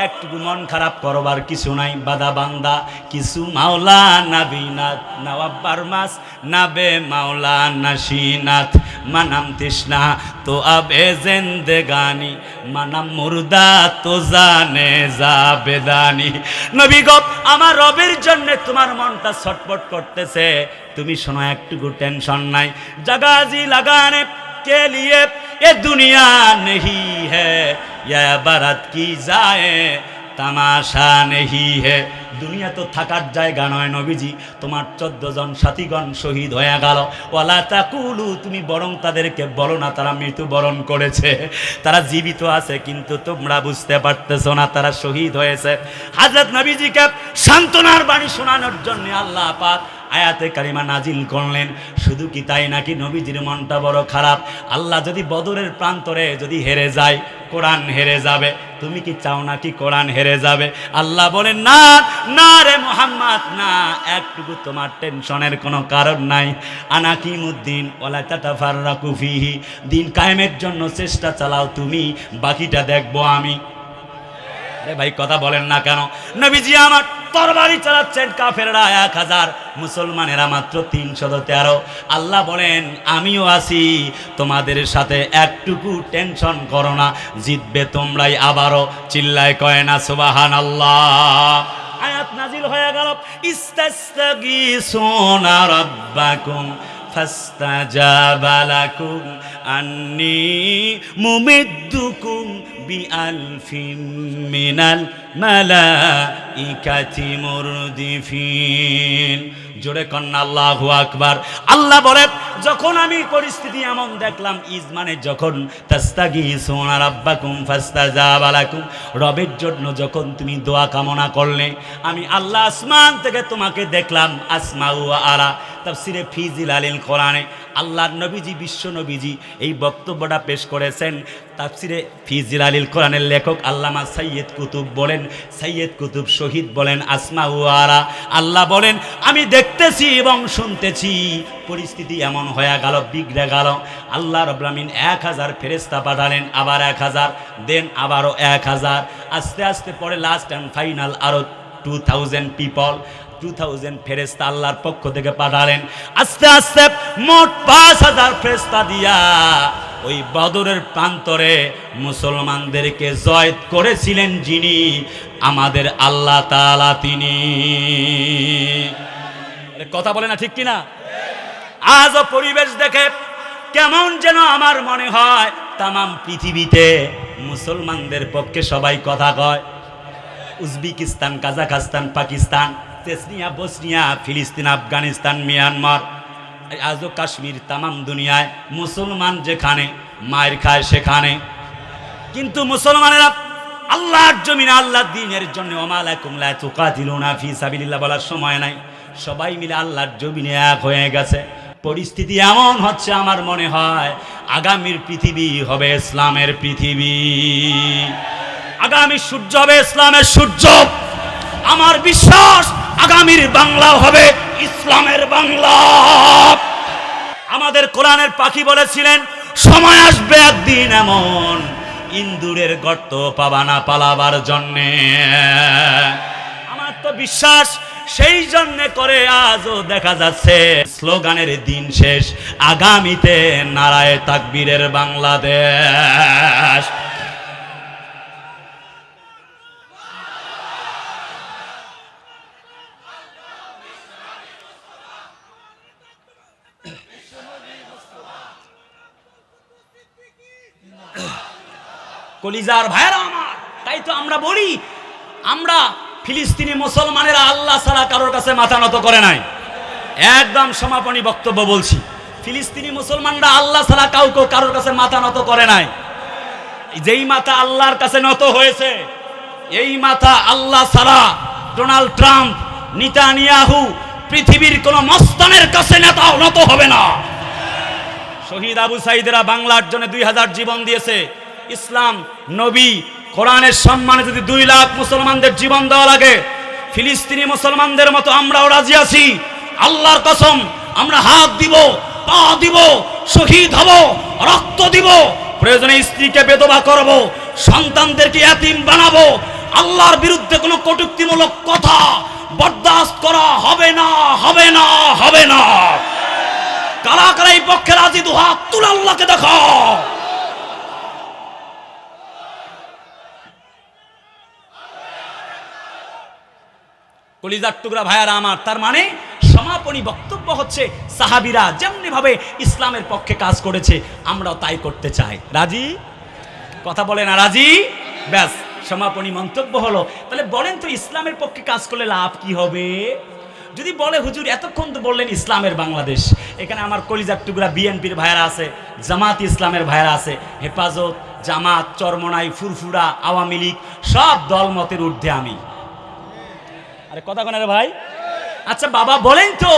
Speaker 1: একটু মন খারাপ করবার কিছু নাই। বাদা বান্দা কিছু মাওলা নাবিনাথ নওয়াব্বার মাস নাবে মাওলা নাসিনাথ মানাম তৃষ্ণা তো আবে জিন্দেগানি মানাম মুর্দা তো জানে জাবেদানি। নবী গো, আমার রবের জন্য তোমার মনটা ছটফট করতেছে। তুমি শোনো, একটুকু টেনশন নাই। জাগাজি লাগানে के लिए ये दुनिया नहीं है, या बारात की जाए তামাশা নেহি হে। দুনিয়া তো থাকার জায়গা নয়। নবীজি, তোমার 14 জন সাথীগণ শহীদ হয়ে গেল। ওয়ালা তাকুলু, তুমি বরং তাদেরকে বলো না তারা মৃত্যুবরণ করেছে, তারা জীবিত আছে, কিন্তু তোমরা বুঝতে পারতেছো না তারা শহীদ হয়েছে। হযরত নবীজিকে সান্ত্বনার বাণী শোনানোর জন্য আল্লাহ পাক আয়াতে কারিমা নাজিল করলেন। শুধু কি তাই নাকি? নবীজির মনটা বড় খারাপ। আল্লাহ যদি বদরের প্রান্তরে যদি হেরে যায়, কোরআন হেরে যাবে। তুমি কি চাও নাকি কোরআন হেরে যাবে? আল্লাহ বলেন, না না রে মুহাম্মদ, না, একটুকু তোমার টেনশনের কোনো কারণ নাই। আনাকিমুদ্দিন ওয়ালা তাতাফাররাকু ফিহি, দিন কায়েমের জন্য চেষ্টা চালাও তুমি, বাকিটা দেখবো আমি। আরে ভাই, কথা বলেন না কেন? নবীজি আমার তরবারি চালাচ্ছেন, কাফেররা 1000, মুসলমানেরা মাত্র 313। আল্লাহ বলেন, আমিও আছি তোমাদের সাথে, একটুকু টেনশন করো না, জিতবে তোমরাই। আবারও চিল্লায় কয় না সুবহানাল্লাহ। আয়াত নাজিল হয়ে গেল, ইস্তাগীসুনা রাব্বাকুম ফাস্তাজাবা লাকুম আন্নী মুমিদ্দুকুম বিআলফিন মিনাল মালাইকাতি মুরদিফিন। জোরে কন্না আল্লাহু আকবার। আল্লাহ বলে, যখন আমি পরিস্থিতি এমন দেখলাম, ইজ মানে যখন, তাস্তাগীসুনা রাব্বাকুম ফাস্তাজাবা লাকুম, রবের জন্য যখন তুমি দোয়া কামনা করলে, আমি আল্লাহ আসমান থেকে তোমাকে দেখলাম। আসমাউ ওয়া আরা, তাফসিরে ফি জিলালিল কোরআনে আল্লাহর নবীজি, বিশ্ব নবীজি এই বক্তব্যটা পেশ করেছেন। তাফসিরে ফি জিলালিল কোরআনের লেখক আল্লামা সাইয়্যিদ কুতুব বলেন, সাইয়্যিদ কুতুব শহীদ বলেন, আসমাউ ওয়া আরা, আল্লাহ বলেন আমি দেখতেছি এবং শুনতেছি। পরিস্থিতি এমন হয়ে গেল, বিগড়ে গেল। আল্লাহ রাব্বুল আমিন 1000 ফেরেশতা পাঠালেন, আবার 1000, দেন আবারও 1000, আস্তে আস্তে পরে লাস্ট অ্যান্ড ফাইনাল আরও 2000 পিপল, 2000 ফেরেশতা আল্লাহর পক্ষ থেকে পাঠালেন। আস্তে আস্তে মোট 5000 ফেরেশতা দিয়া ওই বদরের প্রান্তরে মুসলমানদেরকে জয় করেছিলেন যিনি, আমাদের আল্লাহ তাআলা তিনি। কথা বলে না ঠিক কিনা? আজও পরিবেশ দেখে কেমন যেন আমার মনে হয় তামাম পৃথিবীতে মুসলমানদের পক্ষে সবাই কথা কয়। Uzbekistan, Kazakhstan, Pakistan, Chechnya, Bosnia, ফিলিস্তিন, আফগানিস্তান, মিয়ানমার, আজও কাশ্মীর, তামাম দুনিয়ায় মুসলমান যেখানে মায়ের খায় সেখানে। কিন্তু মুসলমানেরা আল্লাহর জমিনে আল্লাহর দ্বীনের জন্য ওমা লাকুম লা তুকাতিলুনা ফি সাবিলিল্লাহ বলার সময় নাই। সবাই মিলে আল্লাহর জমিনে এক হয়ে গেছে। পরিস্থিতি এমন হচ্ছে, আমার মনে হয় আগামীর পৃথিবী হবে ইসলামের পৃথিবী, আগামী সূর্য হবে ইসলামের সূর্য। আমার বিশ্বাস আগামীর বাংলা হবে ইসলামের বাংলা। আমাদের কোরআনের পাখি বলেছিলেন, সময় আসবে একদিন এমন, ইন্দুরের গর্ত পাবা না পালাবার জন্যে। আমার তো বিশ্বাস সেই জন্য করে আজও দেখা যাচ্ছে স্লোগানের দিন শেষ, আগামীতে নারায়ে তাকবীরের বাংলাদেশ। কলিজার ভাইরা আমার, তাই তো আমরা বলি, আমরা ফিলিস্তিনি মুসলমানেরা আল্লাহ ছাড়া কারোর কাছে মাথা নত করে নাই। একদম সমাপনী বক্তব্য বলছি, ফিলিস্তিনি মুসলমানরা আল্লাহ ছাড়া কাউকে কারোর কাছে মাথা নত করে নাই। যেই মাথা আল্লাহর কাছে নত হয়েছে, এই মাথা আল্লাহ ছাড়া ডোনাল্ড ট্রাম্প, নেতানিয়াহু, পৃথিবীর কোন মস্তানের কাছে নেতা নত হবে না। শহীদ আবু সাইদরা বাংলার জন্য 2000 জীবন দিয়েছে। ইসলাম, নবী, কোরআনের সম্মানে যদি 2 লাখ মুসলমানদের জীবন দেওয়া লাগে, ফিলিস্তিনি মুসলমানদের মতো আমরাও রাজি আছি। আল্লাহর কসম, আমরা হাত দিব, পা দিব, শহীদ হব, রক্ত দিব, প্রয়োজনে স্ত্রীকে বিধবা করব, সন্তানদেরকে এতিম বানাবো। আল্লাহর বিরুদ্ধে কোনো কটূক্তিমূলক কথা বরদাস্ত করা হবে না, হবে না, হবে না। কারা কারা এই পক্ষে রাজি? দুহাত তুলে আল্লাহকে দেখাও। কলিজার টুকরা ভাইয়ারা আমার, তার মানে সমাপনী বক্তব্য হচ্ছে সাহাবীরা যেমনি ভাবে ইসলামের পক্ষে কাজ করেছে, আমরাও তাই করতে চাই। রাজি? কথা বলে না রাজি? ব্যাস, সমাপনী মন্তব্য হলো। তাহলে বলেন তো, ইসলামের পক্ষে কাজ করলে লাভ কি হবে? যদি বলে হুজুর এতক্ষণ তো বললেন ইসলামের বাংলাদেশ, এখানে আমার কলিজার টুকরা বিএনপির ভাইয়ারা আছে, জামাত ইসলামের ভাইয়ারা আছে, হেফাজত, জামাত, চরমনাই, ফুরফুরা, আওয়ামী লীগ, সব দলমতের ঊর্ধ্বে আমি। আরে কথা কোন রে ভাই? আচ্ছা বাবা বলেন তো,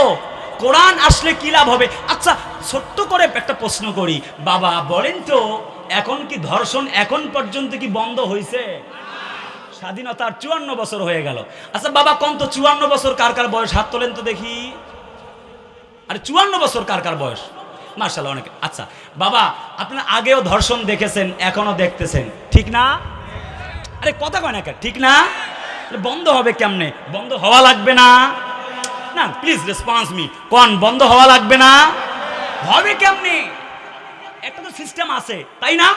Speaker 1: কোরআন আসলে কি লাভ হবে? আচ্ছা ছোট্ট করে একটা প্রশ্ন করি, বাবা বলেন তো, এখন কি ধর্ষণ এখন পর্যন্ত কি বন্ধ হয়েছে? স্বাধীনতার 54 বছর হয়ে গেল। আচ্ছা বাবা কোন তো 54 বছর কার কার বয়স? হাত তোলেন তো দেখি। আরে 54 বছর কার কার বয়স? মাশাআল্লাহ অনেক। আচ্ছা বাবা, আপনারা আগেও ধর্ষণ দেখেছেন, এখনো দেখতেছেন, ঠিক না? আরে কথা কয় না, ঠিক না? বন্ধ হবে কেমনে? বন্ধ হওয়া লাগবে না? না প্লিজ রেসপন্স মি, কোন বন্ধ হওয়া লাগবে না? হবে কেমনে? একটা তো সিস্টেম আছে, তাই না?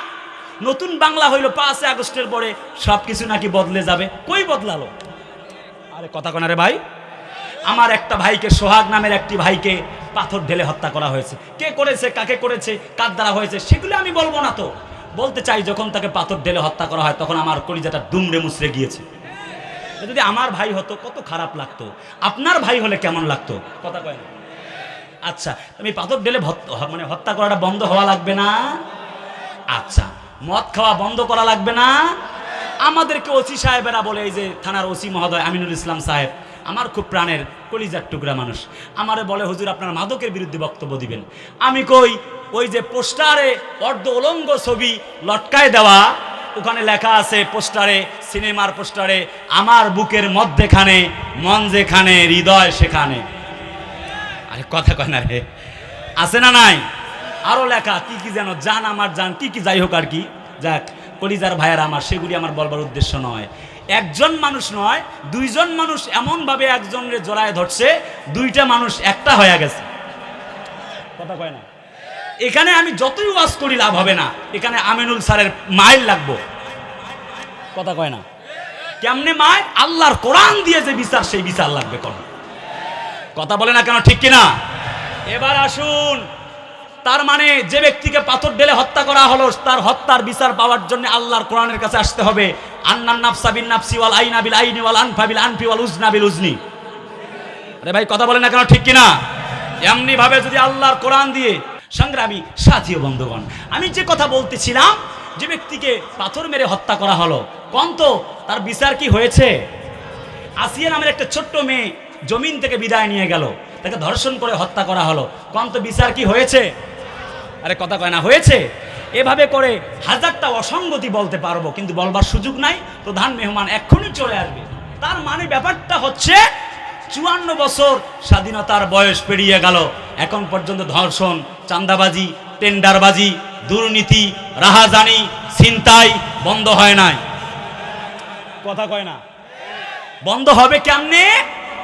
Speaker 1: নতুন বাংলা হইল 5 আগস্টের পরে সবকিছু নাকি বদলে যাবে। কই বদলালো? আরে কথা কোন রে ভাই? আমার একটা ভাইকে, সোহাগ নামের একটি ভাইকে পাথর ঢেলে হত্যা করা হয়েছে। কে করেছে, কাকে করেছে, কার দ্বারা হয়েছে সেগুলো আমি বলবো না। তো বলতে চাই, যখন তাকে পাথর ঢেলে হত্যা করা হয় তখন আমার কলিজাটা দুমড়ে মুচড়ে গিয়েছে। যদি আমার ভাই হতো কত খারাপ লাগতো, আপনার ভাই হলে কেমন লাগতো? কথা কয় না? আচ্ছা, আমি পাথর ঢেলে মানে হত্যা করাটা বন্ধ হওয়া লাগবে না? আচ্ছা, মদ খাওয়া বন্ধ করা লাগবে না? আমাদেরকে ওসি সাহেবেরা বলে, এই যে থানার ওসি মহোদয় আমিনুল ইসলাম সাহেব, আমার খুব প্রাণের কলিজার টুকরা মানুষ, আমারে বলে হুজুর আপনার মাদকের বিরুদ্ধে বক্তব্য দিবেন। আমি কই, ওই যে পোস্টারে অর্ধ উলঙ্গ ছবি লটকায় দেওয়া, ওখানে লেখা আছে পোস্টারে, সিনেমার পোস্টারে, আমার বুকের মধ্যেখানে মন যেখানে হৃদয় সেখানে। আরে কথা কয় না রে, আছে না নাই? আরো লেখা কি কি যেন, জান আমার জান কি কি, যাই হোক আর কি। যাক, কলিজার ভাইয়ারা আমার, সেগুলি আমার বলবার উদ্দেশ্য নয়। একজন মানুষ নয়, দুইজন মানুষ এমনভাবে একজনের জড়ায় ধরছে, দুইটা মানুষ একটা হয়ে গেছে। কথা কয় না? এখানে আমি যতই ওয়াজ করি লাভ হবে না, এখানে আমিনুল স্যারের মাইল লাগবো। কথা কয় না? কেমনে মাইল? আল্লাহর কোরআন দিয়ে যে বিচার, সেই বিচার লাগবে। কোন কথা বলে না কেন, ঠিক কিনা? এবার আসুন, তার মানে যে ব্যক্তিকে পাথর ঢেলে হত্যা করা হলো, তার হত্যার বিচার পাওয়ার জন্য আল্লাহর কোরআনের কাছে আসতে হবে। আন্নান নাফসা বিন নাফসি ওয়াল আইনা বিল আইনি ওয়াল আনফা বিল আনফি ওয়াল উজনা বিল উজনি। আরে ভাই কথা বলে না কেন, ঠিক কিনা? এমনি ভাবে যদি আল্লাহর কোরআন দিয়ে, সংগ্রামী সাথী ও বন্ধুগণ, আমি যে কথা বলতেছিলাম, যে ব্যক্তিকে পাথর মেরে হত্যা করা হলো, কন্ত তার বিচার কি হয়েছে? আসিয়া নামের একটা ছোট্ট মেয়ে জমিন থেকে বিদায় নিয়ে গেল, তাকে ধর্ষণ করে হত্যা করা হলো, কন্ত বিচার কি হয়েছে? আরে কথা কয় না, হয়েছে? এভাবে করে হাজারটা অসঙ্গতি বলতে পারবো, কিন্তু বলবার সুযোগ নাই। প্রধান মেহমান এক্ষুনি চলে আসবে। তার মানে ব্যাপারটা হচ্ছে, 54 বছর স্বাধীনতার বয়স পেরিয়ে গেল, এখন পর্যন্ত ধর্ষণ, চাঁদাবাজি, টেন্ডারবাজি, দুর্নীতি, রাহাজানি, ছিনতাই বন্ধ হয় নাই। কথা কয় না? বন্ধ হবে কেমনে?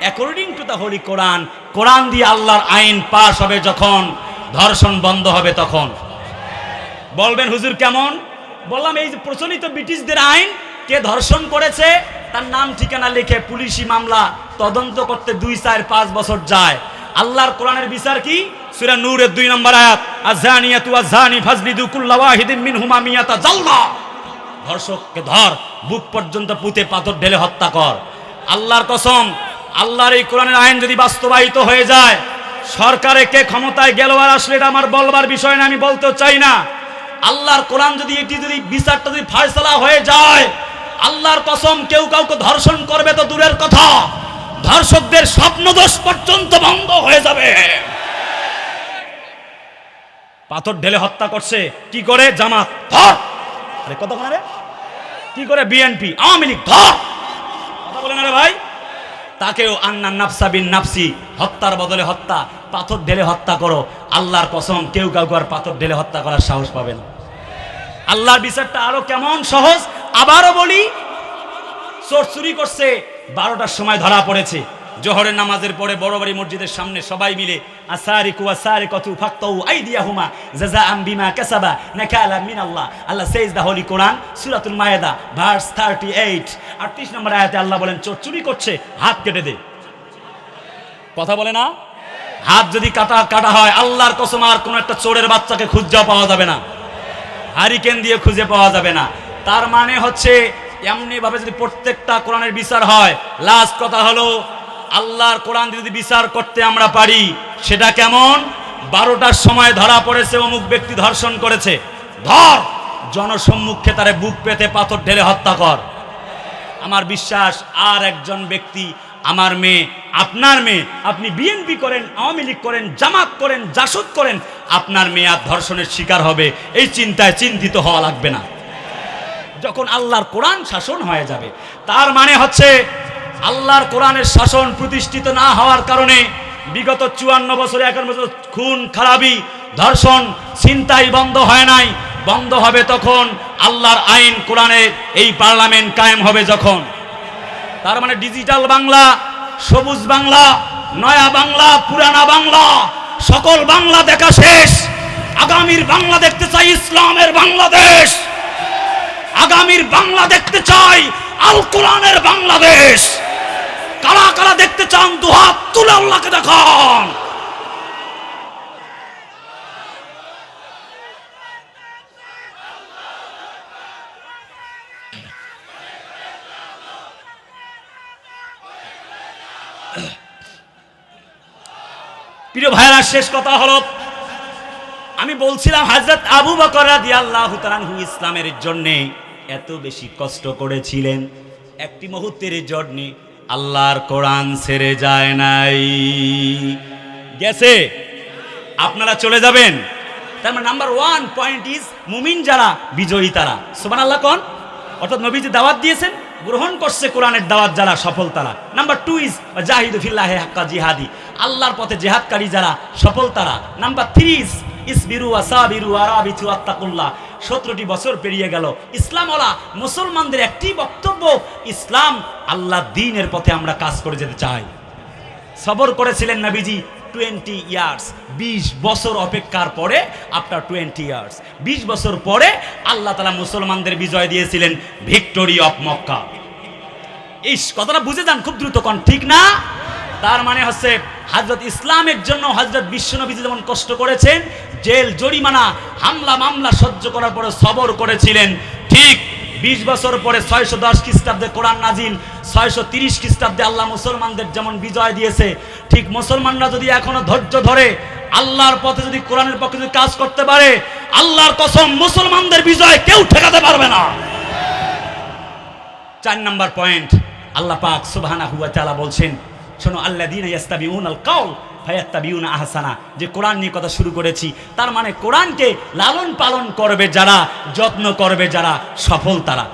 Speaker 1: অ্যাকর্ডিং টু দ্য হোলি কোরআন, কোরআন দিয়ে আল্লাহর আইন পাস হবে যখন, ধর্ষণ বন্ধ হবে তখন। বলবেন হুজুর কেমন? বললাম, এই যে প্রচলিত ব্রিটিশদের আইন, কে ধর্ষণ করেছে তার নাম ঠিকানা লিখে পুলিশি মামলা তদন্ত করতে 2, 4, 5 বছর যায়। আল্লাহর কোরআনের বিচার কি? সূরা নূরের 2 নম্বর আয়াত, আয-যানিয়াতু ওয়াজ-যানি ফাজলিদু কুল্লা ওয়াহিদিন মিনহুমা মিয়াতা জালদা। ধর্ষককে ধর, বুক পর্যন্ত পুঁতে পাথর ঢেলে হত্যা কর। আল্লাহর কসম, আল্লাহর এই কোরআনের আইন যদি বাস্তবায়িত হয়ে যায়, সরকারে কে ক্ষমতায় গেল আর আসলে এটা আমার বলবার বিষয় না, আমি বলতেও চাই না। আল্লাহর কোরআন যদি বিচারটা যদি ফয়সালা হয়ে যায়, আল্লাহর কসম, কেউ কাউকে ধর্ষণ করবে তো দূরের কথা, ধর্ষকদের স্বপ্নদোষ পর্যন্ত বন্ধ হয়ে যাবে। পাথর ঢেলে হত্যা করছে কি করে? জামাত ধর। আরে কথা বলে রে, কি করে? বিএনপি, আওয়ামী লীগ ধর। কথা বলে না রে ভাই? তাকেও আন্নান নাফসা বিন নাফসি, হত্যার বদলে হত্যা, পাথর ঢেলে হত্যা করো। আল্লাহর কসম, কেউ কাউকে আর পাথর ঢেলে হত্যা করার সাহস পাবে না। আল্লাহর বিচারটা আরো কেমন সহজ। আবারও বলি, চোর চুরি করছে, 12টার সময় ধরা পড়েছে, জোহরের নামাজের পরে বড় বাড়ি মসজিদের সামনে সবাই মিলে আসারিকু আসারিকাতু ফাকতাউ আইদিয়াহুমা জাযাআম বিমা কাসাবা নাকালা মিনাল্লাহ। আল্লাহ সেজ দা হোলি কোরআন, সূরাতুল মায়েদা ভার্স 38, 38 নম্বর আয়াতে আল্লাহ বলেন, চোর চুরি করছে, হাত কেটে দে। কথা বলে না? হাত যদি কাটা হয়, আল্লাহর কসম আর কোন একটা চোরের বাচ্চাকে খুঁজেও পাওয়া যাবে না, হারিকেন দিয়ে খুঁজে পাওয়া যাবে না। তার মানে হচ্ছে, এমনি ভাবে যদি প্রত্যেকটা কোরআনের বিচার হয়, লাস্ট কথা হলো, আল্লাহর কোরআন যদি বিচার করতে আমরা পারি, সেটা কেমন? 12টার সময় ধরা পড়েছে, অমুক ব্যক্তি ধর্ষণ করেছে, ধর, জনসম্মুখে তারে বুক পেতে পাথর ঢেলে হত্যা কর। আমার বিশ্বাস, আর একজন ব্যক্তি, আমার মেয়ে, আপনার মেয়ে, আপনি বিএনপি করেন, আওয়ামী লীগ করেন, জামাত করেন, জাসদ করেন, আপনার মেয়ে আর ধর্ষণের শিকার হবে, এই চিন্তায় চিন্তিত হওয়া লাগবে না, যখন আল্লাহর কোরআন শাসন হয়ে যাবে। তার মানে হচ্ছে, আল্লাহর কোরআনের শাসন প্রতিষ্ঠিত না হওয়ার কারণে বিগত 54 বছরে, 51 বছর খুন খারাপি, ধর্ষণ, ছিনতাই বন্ধ হয় নাই। বন্ধ হবে তখন আল্লাহর আইন, কোরআনের এই পার্লামেন্ট কায়েম হবে যখন। তার মানে ডিজিটাল বাংলা, সবুজ বাংলা, নয়া বাংলা, পুরানা বাংলা, সকল বাংলা দেখা শেষ। আগামীর বাংলা দেখতে চাই ইসলামের বাংলাদেশ, আগামীর বাংলা দেখতে চাই আল কোরআনের বাংলাদেশ। কারা কারা দেখতে চান দুহাত তুলে আল্লাহকে দেখান। প্রিয় ভাইরা, শেষ কথা হলো, আমি বলছিলাম হযরত আবু বকর রাদিয়াল্লাহু তাআলা আনহু ইসলামের জন্য এত বেশি কষ্ট করেছিলেন, একটি মুহূর্তের জন্য আল্লাহর কোরআন ছেড়ে যায় নাই। গেছে? আপনারা চলে যাবেন? তার মানে নাম্বার 1 পয়েন্ট ইজ, মুমিন যারা বিজয়ী তারা। সুবহানাল্লাহ কোন? অর্থাৎ নবীজি দাওয়াত দিয়েছেন, গ্রহণ করছে কোরআনের দাওয়াত যারা, সফল তারা। নাম্বার 2 ইজ জাহিদু ফিল্লাহি হাক্কা জিহাদি, আল্লাহর পথে জিহাদকারী যারা, সফল তারা। Number 3 is ইসবিরু ওয়াসাবিরু ওয়ারাবিতু ওয়াত্তাকুল্লাহ। 17টি বছর পেরিয়ে গেল, ইসলামওয়ালা মুসলমানদের একটি বক্তব্য, ইসলাম আল্লাহর দ্বীনের পথে আমরা কাজ করে যেতে চাই। সবর করেছিলেন নবীজি 20 ইয়ার্স, 20 বছর অপেক্ষার পরে, আফটার 20 ইয়ার্স, 20 বছর পরে আল্লাহ তাআলা মুসলমানদের বিজয় দিয়েছিলেন, ভিক্টোরি অফ মক্কা। ইস, কথাটা বুঝে যান খুব দ্রুত কোন, ঠিক না? তার মানে হচ্ছে হযরত ইসলামের জন্য হযরত বিশ্বনবীজি যেমন কষ্ট করেছেন, জেল জরিমানা হামলা মামলা সহ্য করার পরে সবর করেছিলেন, ঠিক 20 বছর পরে 610 খ্রিস্টাব্দে কোরআন নাজিল, 630 খ্রিস্টাব্দে আল্লাহ মুসলমানদের যেমন বিজয় দিয়েছে, ঠিক মুসলমানরা যদি এখনো ধৈর্য ধরে আল্লাহর পথে যদি কোরআনের পক্ষে যদি কাজ করতে পারে, আল্লাহর কসম মুসলমানদের বিজয় কেউ ঠেকাতে পারবে না। 4 নাম্বার পয়েন্ট, আল্লাহ পাক সুবহানাহু ওয়া তাআলা বলছেন, শোনো, আল্লাযীনা ইয়াস্তাবিউনাল কাওল ফায়াত্তাবিউনা আহসানা। যে কোরআন নিয়ে কথা শুরু করেছি, তার মানে কোরআনকে লালন পালন করবে যারা, যত্ন করবে যারা, সফল তারা।